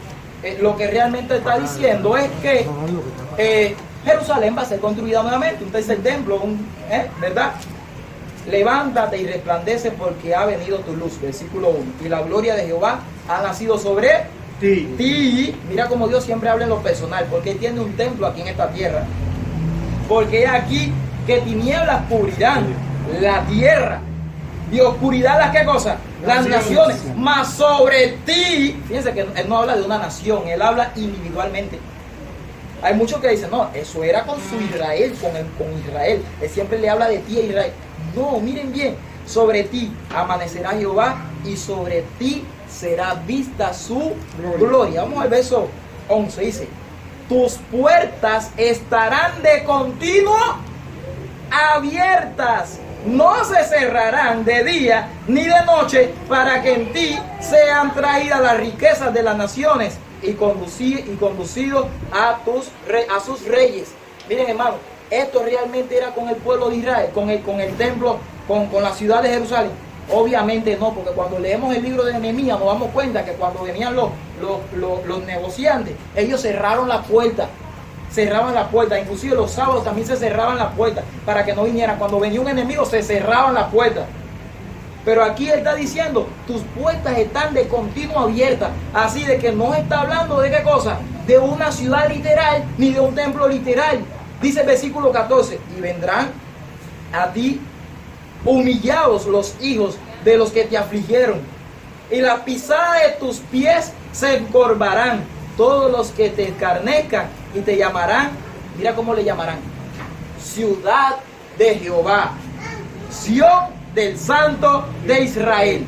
lo que realmente está diciendo es que Jerusalén va a ser construida nuevamente, un tercer templo, ¿verdad? Levántate y resplandece porque ha venido tu luz, versículo 1. Y la gloria de Jehová ha nacido sobre ti. Mira cómo Dios siempre habla en lo personal, porque Él tiene un templo aquí en esta tierra. Porque es aquí que tinieblas cubrirán la tierra y oscuridad las ¿qué cosa? Las naciones. Mas sobre ti, fíjense que Él no habla de una nación, Él habla individualmente. Hay muchos que dicen, no, eso era con su Israel, con Israel. Él siempre le habla de ti a Israel. No, miren bien, sobre ti amanecerá Jehová y sobre ti será vista su gloria. Vamos al verso 11, dice, tus puertas estarán de continuo abiertas, no se cerrarán de día ni de noche, para que en ti sean traídas las riquezas de las naciones y conducidos a sus reyes. Miren, hermano, esto realmente era con el pueblo de Israel, con el templo, con la ciudad de Jerusalén. Obviamente no, porque cuando leemos el libro de Nehemías nos damos cuenta que cuando venían los negociantes, ellos cerraron la puerta. Cerraban la puerta, inclusive los sábados también se cerraban la puerta para que no vinieran. Cuando venía un enemigo se cerraban la puerta. Pero aquí Él está diciendo, tus puertas están de continuo abiertas. Así de que no está hablando de qué cosa, de una ciudad literal ni de un templo literal. Dice el versículo 14, y vendrán a ti humillados los hijos de los que te afligieron, y la pisada de tus pies se encorvarán todos los que te escarnezcan, y te llamarán, mira cómo le llamarán, ciudad de Jehová, Sión del Santo de Israel.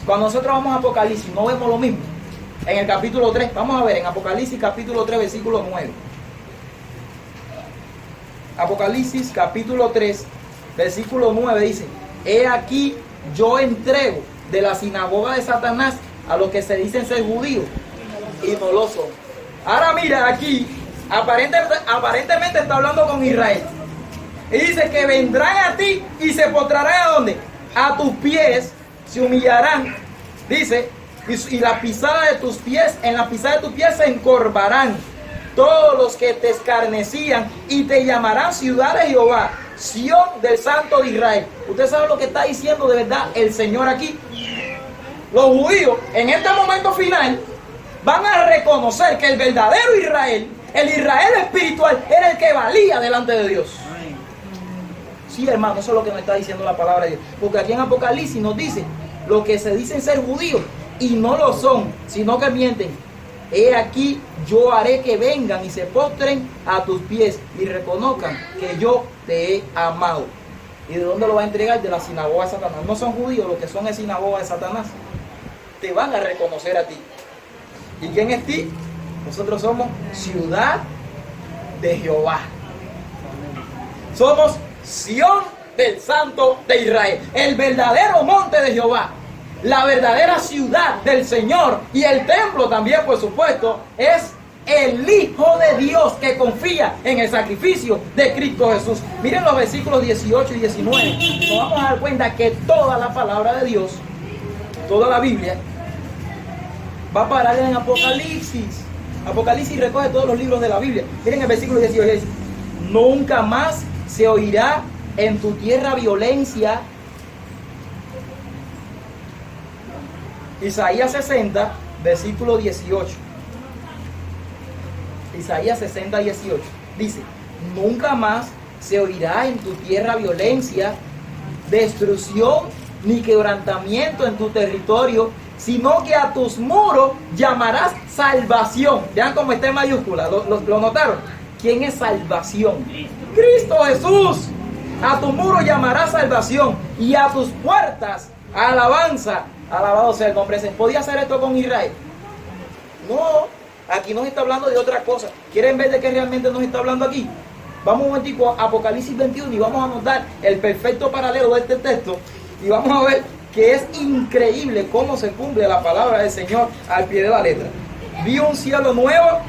Cuando nosotros vamos a Apocalipsis no vemos lo mismo. En el capítulo 3, vamos a ver en Apocalipsis capítulo 3 versículo 9. Apocalipsis capítulo 3 versículo 9 dice, he aquí yo entrego de la sinagoga de Satanás a los que se dicen ser judíos y no lo son. Ahora mira aquí, aparentemente está hablando con Israel. Y dice que vendrán a ti y se postrarán ¿a dónde? A tus pies, se humillarán. Dice, y la pisada de tus pies, en la pisada de tus pies se encorvarán todos los que te escarnecían y te llamarán ciudad de Jehová, Sión del Santo de Israel. Usted sabe lo que está diciendo de verdad el Señor aquí. Los judíos en este momento final van a reconocer que el verdadero Israel, el Israel espiritual, era el que valía delante de Dios. Sí, hermano, eso es lo que nos está diciendo la palabra de Dios. Porque aquí en Apocalipsis nos dice, los que se dicen ser judíos y no lo son, sino que mienten. He aquí, yo haré que vengan y se postren a tus pies y reconozcan que yo te he amado. ¿Y de dónde lo va a entregar? De la sinagoga de Satanás. No son judíos, los que son es sinagoga de Satanás. Te van a reconocer a ti. ¿Y quién es ti? Nosotros somos ciudad de Jehová. Somos Sión del Santo de Israel. El verdadero monte de Jehová. La verdadera ciudad del Señor. Y el templo también, por supuesto, es el Hijo de Dios que confía en el sacrificio de Cristo Jesús. Miren los versículos 18 y 19. Nos vamos a dar cuenta que toda la palabra de Dios toda la Biblia, va a parar en Apocalipsis. Apocalipsis recoge todos los libros de la Biblia. Miren el versículo 18, dice: nunca más se oirá en tu tierra violencia. Isaías 60, versículo 18. Isaías 60, 18. Dice: nunca más se oirá en tu tierra violencia, destrucción ni quebrantamiento en tu territorio, sino que a tus muros llamarás salvación. Vean cómo está en mayúscula. ¿Lo notaron? ¿Quién es salvación? Cristo Jesús. A tu muro llamarás salvación y a tus puertas alabanza. Alabado sea el nombre. ¿Se podía hacer esto con Israel? No, aquí nos está hablando de otra cosa. ¿Quieren ver de qué realmente nos está hablando aquí? Vamos un momentico a Apocalipsis 21 y vamos a notar el perfecto paralelo de este texto y vamos a ver que es increíble cómo se cumple la palabra del Señor al pie de la letra. Vi un cielo nuevo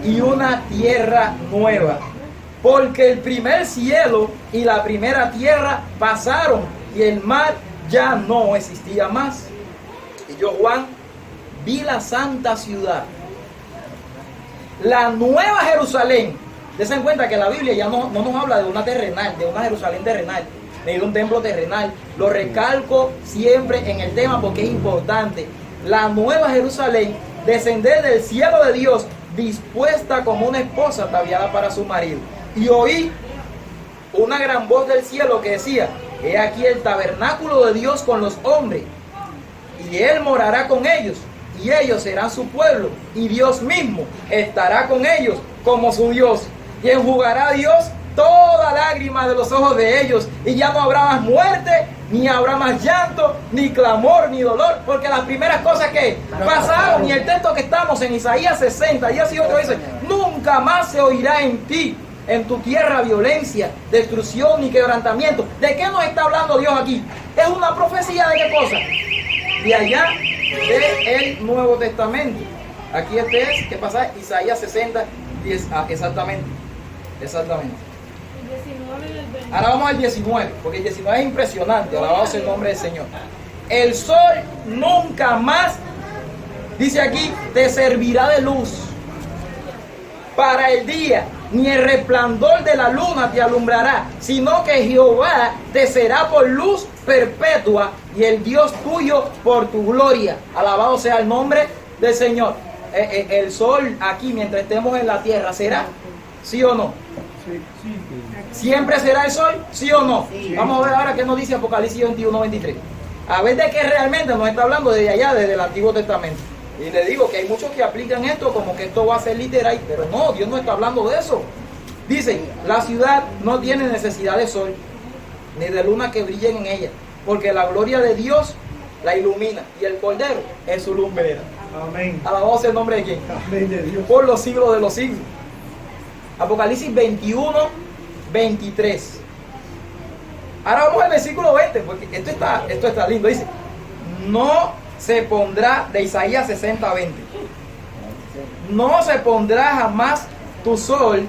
y una tierra nueva, porque el primer cielo y la primera tierra pasaron y el mar ya no existía más. Y yo, Juan, vi la santa ciudad, la nueva Jerusalén. Dense cuenta que la Biblia ya no nos habla de una terrenal, de una Jerusalén terrenal, ni de un templo terrenal. Lo recalco siempre en el tema porque es importante. La nueva Jerusalén, descender del cielo de Dios, dispuesta como una esposa ataviada para su marido. Y oí una gran voz del cielo que decía: he aquí el tabernáculo de Dios con los hombres, y Él morará con ellos, y ellos serán su pueblo, y Dios mismo estará con ellos como su Dios, y enjugará a Dios toda lágrima de los ojos de ellos, y ya no habrá más muerte, ni habrá más llanto, ni clamor, ni dolor, porque las primeras cosas que pasaron. Y el texto que estamos en Isaías 60, 18 dice: nunca más se oirá en ti, en tu tierra, violencia, destrucción ni quebrantamiento. ¿De qué nos está hablando Dios aquí? Es una profecía de qué cosa. De allá del Nuevo Testamento. Aquí este es, ¿qué pasa? Isaías 60, 10, exactamente. Ahora vamos al 19, porque el 19 es impresionante. Alabado sea el nombre del Señor. El sol nunca más, dice aquí, te servirá de luz para el día, ni el resplandor de la luna te alumbrará, sino que Jehová te será por luz perpetua y el Dios tuyo por tu gloria. Alabado sea el nombre del Señor. El sol aquí, mientras estemos en la tierra, ¿será? ¿Sí o no? Sí. ¿Siempre será el sol? ¿Sí o no? Sí. Vamos a ver ahora qué nos dice Apocalipsis 21, 23. A ver de qué realmente nos está hablando desde allá, desde el Antiguo Testamento. Y le digo que hay muchos que aplican esto como que esto va a ser literal, pero no, Dios no está hablando de eso. Dice: la ciudad no tiene necesidad de sol, ni de luna que brillen en ella, porque la gloria de Dios la ilumina, y el Cordero es su lumbrera. Amén. Alabado sea el nombre de quién. Amén de Dios. Por los siglos de los siglos. Apocalipsis 21, 23. Ahora vamos al versículo 20, porque esto está lindo. Dice: no se pondrá, de Isaías 60, 20. No se pondrá jamás tu sol,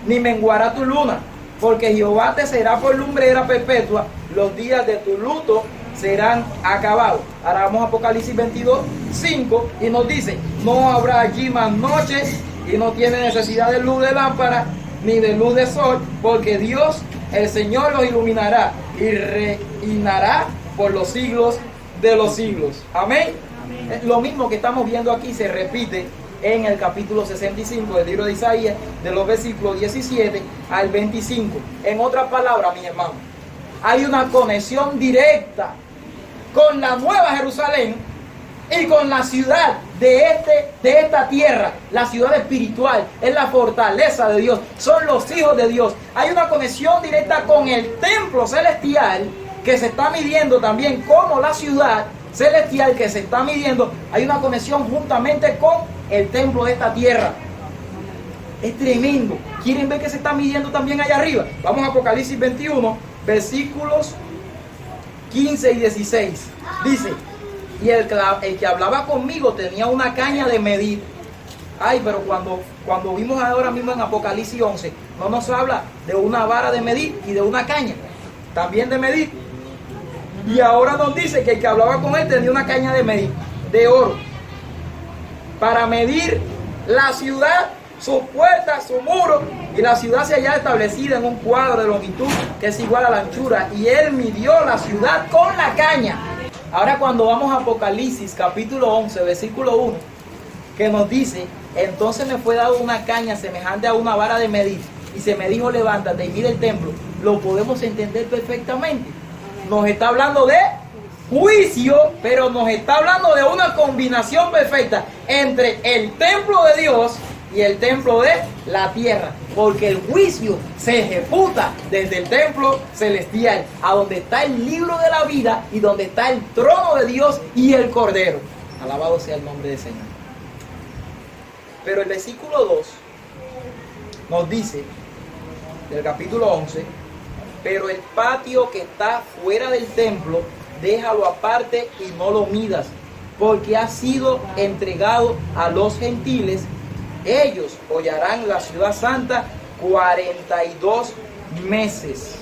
ni menguará tu luna, porque Jehová te será por lumbrera perpetua, los días de tu luto serán acabados. Ahora vamos a Apocalipsis 22, 5, y nos dice: no habrá allí más noches, y no tiene necesidad de luz de lámpara, ni de luz de sol, porque Dios, el Señor, los iluminará, y reinará por los siglos de los siglos. Amén. Lo mismo que estamos viendo aquí se repite en el capítulo 65 del libro de Isaías, de los versículos 17 al 25. En otras palabras, mis hermanos, hay una conexión directa con la nueva Jerusalén y con la ciudad de esta tierra. La ciudad espiritual es la fortaleza de Dios, son los hijos de Dios. Hay una conexión directa con el templo celestial, que se está midiendo también como la ciudad celestial que se está midiendo. Hay una conexión juntamente con el templo de esta tierra. Es tremendo. ¿Quieren ver que se está midiendo también allá arriba? Vamos a Apocalipsis 21, versículos 15 y 16. Dice: y el que hablaba conmigo tenía una caña de medir. Ay, pero cuando vimos ahora mismo en Apocalipsis 11, no nos habla de una vara de medir y de una caña también de medir. Y ahora nos dice que el que hablaba con él tenía una caña de medir, de oro, para medir la ciudad, sus puertas, su muro, y la ciudad se hallaba establecida en un cuadro de longitud que es igual a la anchura, y él midió la ciudad con la caña. Ahora cuando vamos a Apocalipsis capítulo 11 versículo 1, que nos dice: entonces me fue dado una caña semejante a una vara de medir, y se me dijo: levántate y mira el templo. Lo podemos entender perfectamente. Nos está hablando de juicio, pero nos está hablando de una combinación perfecta entre el templo de Dios y el templo de la tierra, porque el juicio se ejecuta desde el templo celestial, a donde está el libro de la vida y donde está el trono de Dios y el Cordero. Alabado sea el nombre del Señor. Pero el versículo 2 nos dice, del capítulo 11: pero el patio que está fuera del templo, déjalo aparte y no lo midas, porque ha sido entregado a los gentiles. Ellos hollarán la ciudad santa 42 meses.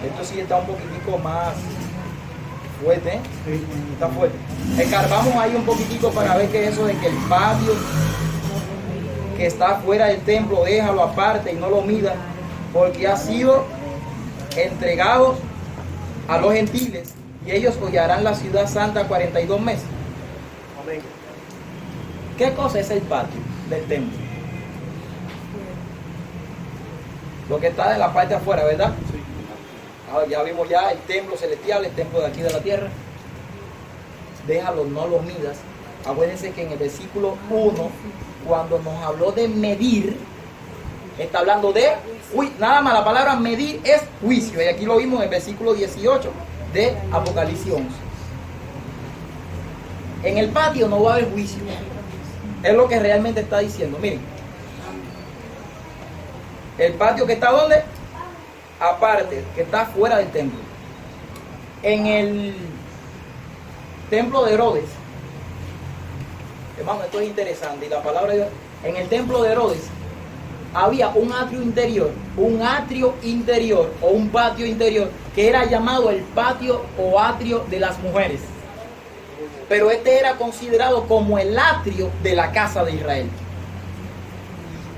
Esto sí está un poquitico más fuerte, ¿eh? Está fuerte. Escarbamos ahí un poquitico para ver qué es eso de que el patio que está fuera del templo, déjalo aparte y no lo mida, porque ha sido entregado a los gentiles, y ellos hollarán la ciudad santa 42 meses. Amén. ¿Qué cosa es el patio del templo? Lo que está de la parte de afuera, ¿verdad? Sí. Ahora ya vimos ya el templo celestial, el templo de aquí de la tierra. Déjalo, no lo midas. Acuérdense que en el versículo 1, cuando nos habló de medir, está hablando de, nada más la palabra medir es juicio. Y aquí lo vimos en el versículo 18 de Apocalipsis 11. En el patio no va a haber juicio. Es lo que realmente está diciendo. Miren, el patio que está ¿dónde? Aparte, que está fuera del templo. En el templo de Herodes, hermano, esto es interesante, y la palabra de Dios, en el templo de Herodes había un atrio interior o un patio interior, que era llamado el patio o atrio de las mujeres. Pero este era considerado como el atrio de la casa de Israel.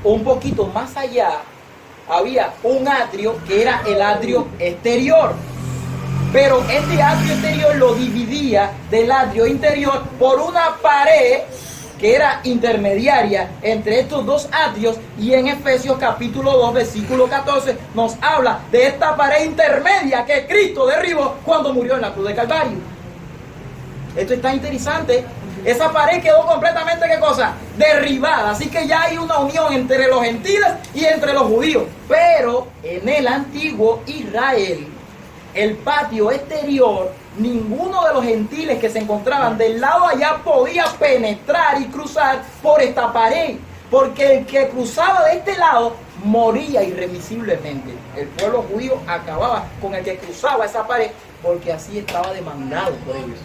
Un poquito más allá había un atrio que era el atrio exterior. Pero este atrio exterior lo dividía del atrio interior por una pared que era intermediaria entre estos dos atrios, y en Efesios capítulo 2 versículo 14 nos habla de esta pared intermedia que Cristo derribó cuando murió en la cruz de Calvario. Esto está interesante. Esa pared quedó completamente, ¿qué cosa? Derribada. Así que ya hay una unión entre los gentiles y entre los judíos. Pero en el antiguo Israel, el patio exterior, ninguno de los gentiles que se encontraban del lado allá podía penetrar y cruzar por esta pared, porque el que cruzaba de este lado moría irremisiblemente. El pueblo judío acababa con el que cruzaba esa pared, porque así estaba demandado por ellos.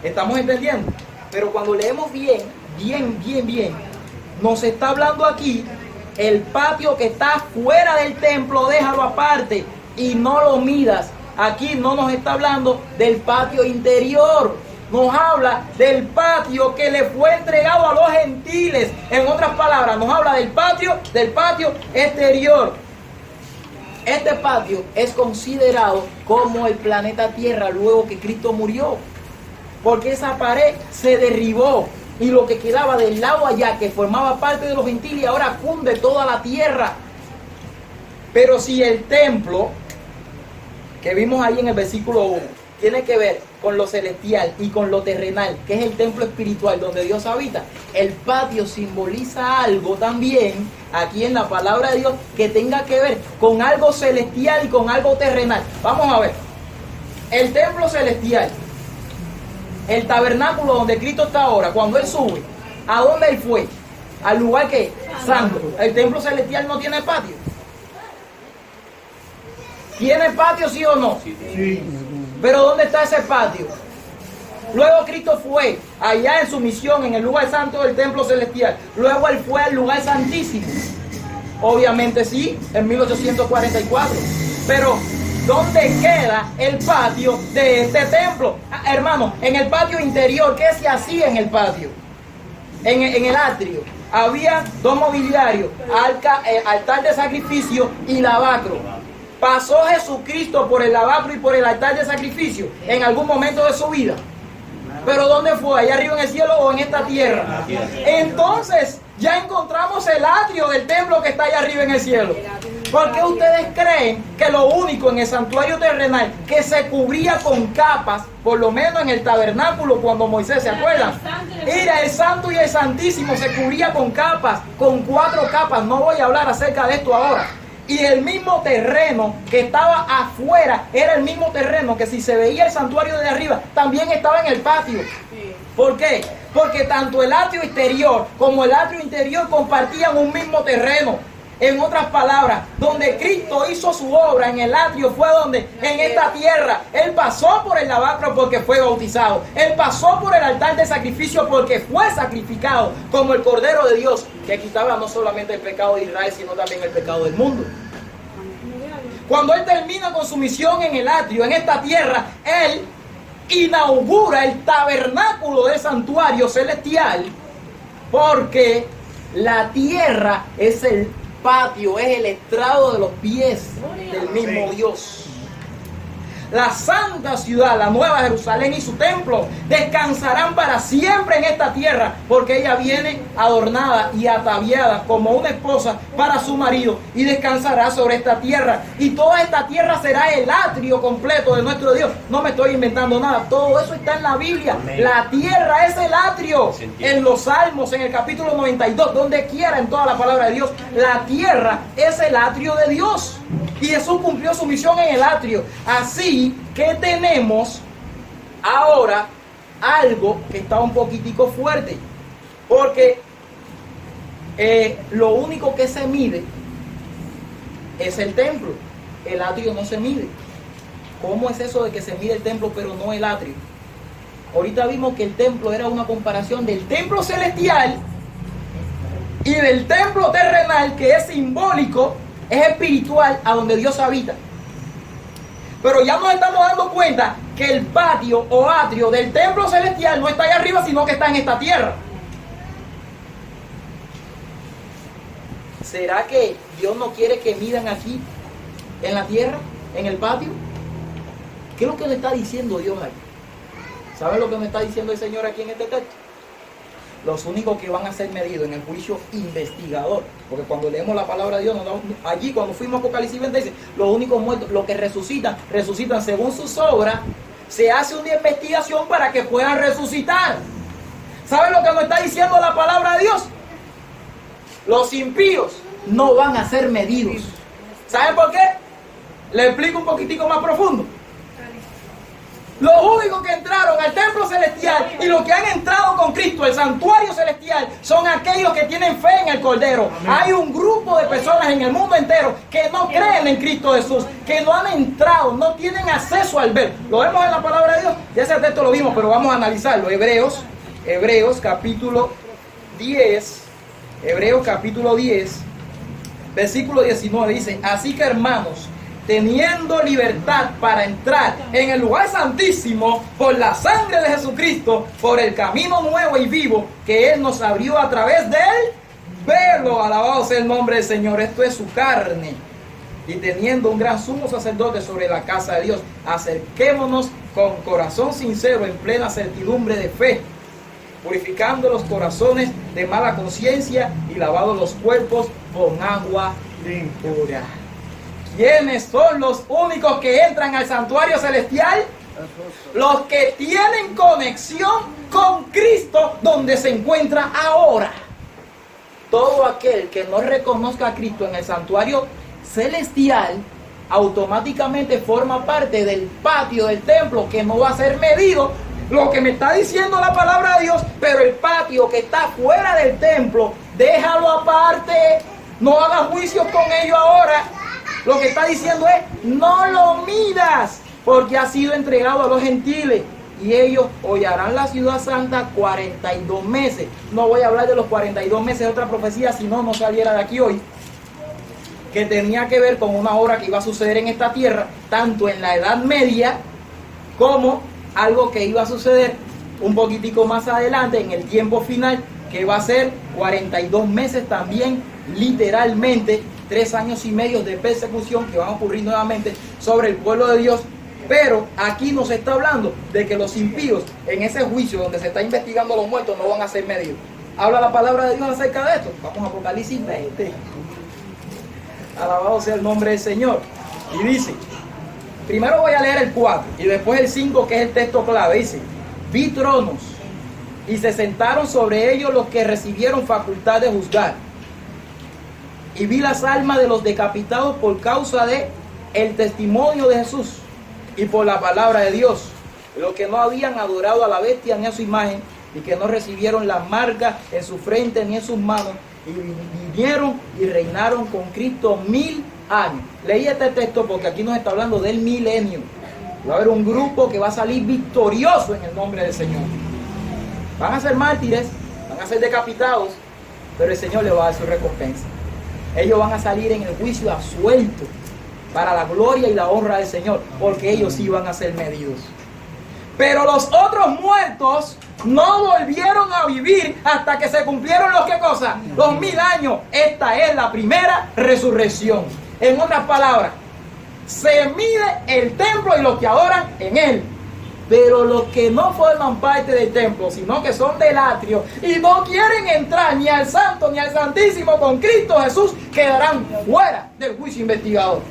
¿Estamos entendiendo? Pero cuando leemos bien, nos está hablando aquí: el patio que está fuera del templo, déjalo aparte y no lo midas. Aquí no nos está hablando del patio interior, nos habla del patio que le fue entregado a los gentiles. En otras palabras, nos habla del patio exterior. Este patio es considerado como el planeta Tierra luego que Cristo murió, porque esa pared se derribó y lo que quedaba del lado allá, que formaba parte de los gentiles, ahora cunde toda la tierra. Pero si el templo que vimos ahí en el versículo 1 tiene que ver con lo celestial y con lo terrenal, que es el templo espiritual donde Dios habita, el patio simboliza algo también aquí en la palabra de Dios que tenga que ver con algo celestial y con algo terrenal. Vamos a ver, el templo celestial, el tabernáculo donde Cristo está ahora, cuando Él sube, ¿a dónde Él fue? Al lugar que santo. El templo celestial no tiene patio. ¿Tiene patio, sí o no? Sí. Pero ¿dónde está ese patio? Luego Cristo fue allá en su misión, en el lugar santo del templo celestial. Luego Él fue al lugar santísimo. Obviamente sí, en 1844. Pero ¿dónde queda el patio de este templo? Hermano, en el patio interior, ¿qué se hacía en el patio? En el atrio había dos mobiliarios, altar de sacrificio y lavacro. ¿Pasó Jesucristo por el lavacro y por el altar de sacrificio en algún momento de su vida? ¿Pero dónde fue? ¿Allá arriba en el cielo o en esta tierra? Entonces, ya encontramos el atrio del templo que está allá arriba en el cielo. ¿Por qué ustedes creen que lo único en el santuario terrenal que se cubría con capas, por lo menos en el tabernáculo cuando Moisés, ¿se acuerdan? Era el santo y el santísimo, se cubría con capas, con 4 capas. No voy a hablar acerca de esto ahora. Y el mismo terreno que estaba afuera era el mismo terreno que si se veía el santuario de arriba, también estaba en el patio. ¿Por qué? Porque tanto el atrio exterior como el atrio interior compartían un mismo terreno. En otras palabras, donde Cristo hizo su obra en el atrio fue donde, en esta tierra, Él pasó por el lavacro porque fue bautizado. Él pasó por el altar de sacrificio porque fue sacrificado como el Cordero de Dios, que quitaba no solamente el pecado de Israel, sino también el pecado del mundo. Cuando Él termina con su misión en el atrio, en esta tierra, Él inaugura el tabernáculo del santuario celestial, porque la tierra es el patio, es el estrado de los pies del mismo Dios. La santa ciudad, la nueva Jerusalén y su templo descansarán para siempre en esta tierra, porque ella viene adornada y ataviada como una esposa para su marido y descansará sobre esta tierra. Y toda esta tierra será el atrio completo de nuestro Dios. No me estoy inventando nada, todo eso está en la Biblia. La tierra es el atrio. En los Salmos, en el capítulo 92, donde quiera en toda la palabra de Dios, la tierra es el atrio de Dios. Y Jesús cumplió su misión en el atrio. Así que tenemos ahora algo que está un poquitico fuerte. Porque lo único que se mide es el templo. El atrio no se mide. ¿Cómo es eso de que se mide el templo pero no el atrio? Ahorita vimos que el templo era una comparación del templo celestial y del templo terrenal, que es simbólico, es espiritual, a donde Dios habita. Pero ya nos estamos dando cuenta que el patio o atrio del templo celestial no está allá arriba, sino que está en esta tierra. ¿Será que Dios no quiere que midan aquí, en la tierra, en el patio? ¿Qué es lo que le está diciendo Dios ahí? ¿Sabe lo que me está diciendo el Señor aquí en este texto? Los únicos que van a ser medidos en el juicio investigador, porque cuando leemos la palabra de Dios, allí cuando fuimos a Apocalipsis 20, dice, los únicos muertos, los que resucitan según sus obras. Se hace una investigación para que puedan resucitar. ¿Saben lo que nos está diciendo la palabra de Dios? Los impíos no van a ser medidos. ¿Saben por qué? Le explico un poquitico más profundo. Los únicos que entraron al templo celestial y los que han entrado con Cristo, el santuario celestial, son aquellos que tienen fe en el Cordero. Amén. Hay un grupo de personas en el mundo entero que no creen en Cristo Jesús, que no han entrado, no tienen acceso al ver. Lo vemos en la palabra de Dios, ya ese texto lo vimos, pero vamos a analizarlo. Hebreos capítulo 10, versículo 19 dice, así que hermanos, teniendo libertad para entrar en el lugar santísimo por la sangre de Jesucristo, por el camino nuevo y vivo que Él nos abrió a través del velo, alabado sea el nombre del Señor, esto es su carne, y teniendo un gran sumo sacerdote sobre la casa de Dios, acerquémonos con corazón sincero, en plena certidumbre de fe, purificando los corazones de mala conciencia y lavados los cuerpos con agua limpia. ¿Quiénes son los únicos que entran al santuario celestial? Los que tienen conexión con Cristo, donde se encuentra ahora. Todo aquel que no reconozca a Cristo en el santuario celestial, automáticamente forma parte del patio del templo, que no va a ser medido. Lo que me está diciendo la palabra de Dios, pero el patio que está fuera del templo, déjalo aparte. No hagas juicios con ellos ahora. Lo que está diciendo es, no lo midas, porque ha sido entregado a los gentiles, y ellos hollarán la ciudad santa 42 meses. No voy a hablar de los 42 meses de otra profecía, si no, no saliera de aquí hoy. que tenía que ver con una obra que iba a suceder en esta tierra, tanto en la Edad Media como algo que iba a suceder un poquitico más adelante en el tiempo final, que va a ser 42 meses también, literalmente 3 años y medio de persecución que van a ocurrir nuevamente sobre el pueblo de Dios. Pero aquí nos está hablando de que los impíos en ese juicio donde se está investigando a los muertos no van a ser medidos. Habla la palabra de Dios acerca de esto. Vamos a Apocalipsis 20. Alabado sea el nombre del Señor. Y dice, primero voy a leer el 4 y después el 5, que es el texto clave. Dice, vi tronos y se sentaron sobre ellos los que recibieron facultad de juzgar. Y vi las almas de los decapitados por causa de el testimonio de Jesús y por la palabra de Dios, los que no habían adorado a la bestia ni a su imagen, y que no recibieron la marca en su frente ni en sus manos, y vinieron y reinaron con Cristo 1000 años. Leí este texto porque aquí nos está hablando del milenio. Va a haber un grupo que va a salir victorioso en el nombre del Señor. Van a ser mártires, van a ser decapitados, pero el Señor les va a dar su recompensa. Ellos van a salir en el juicio absueltos para la gloria y la honra del Señor, porque ellos sí van a ser medidos. Pero los otros muertos no volvieron a vivir hasta que se cumplieron los ¿qué cosa? Los 1000 años. Esta es la primera resurrección. En otras palabras, se mide el templo y los que adoran en él. Pero los que no forman parte del templo, sino que son del atrio y no quieren entrar ni al santo ni al santísimo con Cristo Jesús, quedarán fuera del juicio investigador.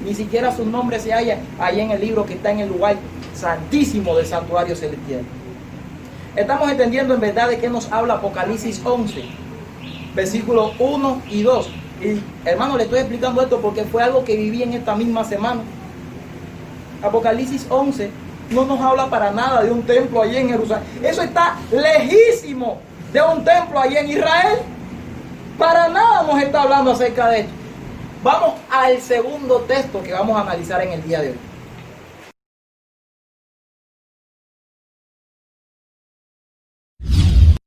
Ni siquiera su nombre se halla ahí en el libro que está en el lugar santísimo del santuario celestial. Estamos entendiendo en verdad de qué nos habla Apocalipsis 11, versículos 1 y 2. Y hermano, le estoy explicando esto porque fue algo que viví en esta misma semana. Apocalipsis 11 no nos habla para nada de un templo allí en Jerusalén. Eso está lejísimo de un templo allí en Israel. Para nada nos está hablando acerca de esto. Vamos al segundo texto que vamos a analizar en el día de hoy.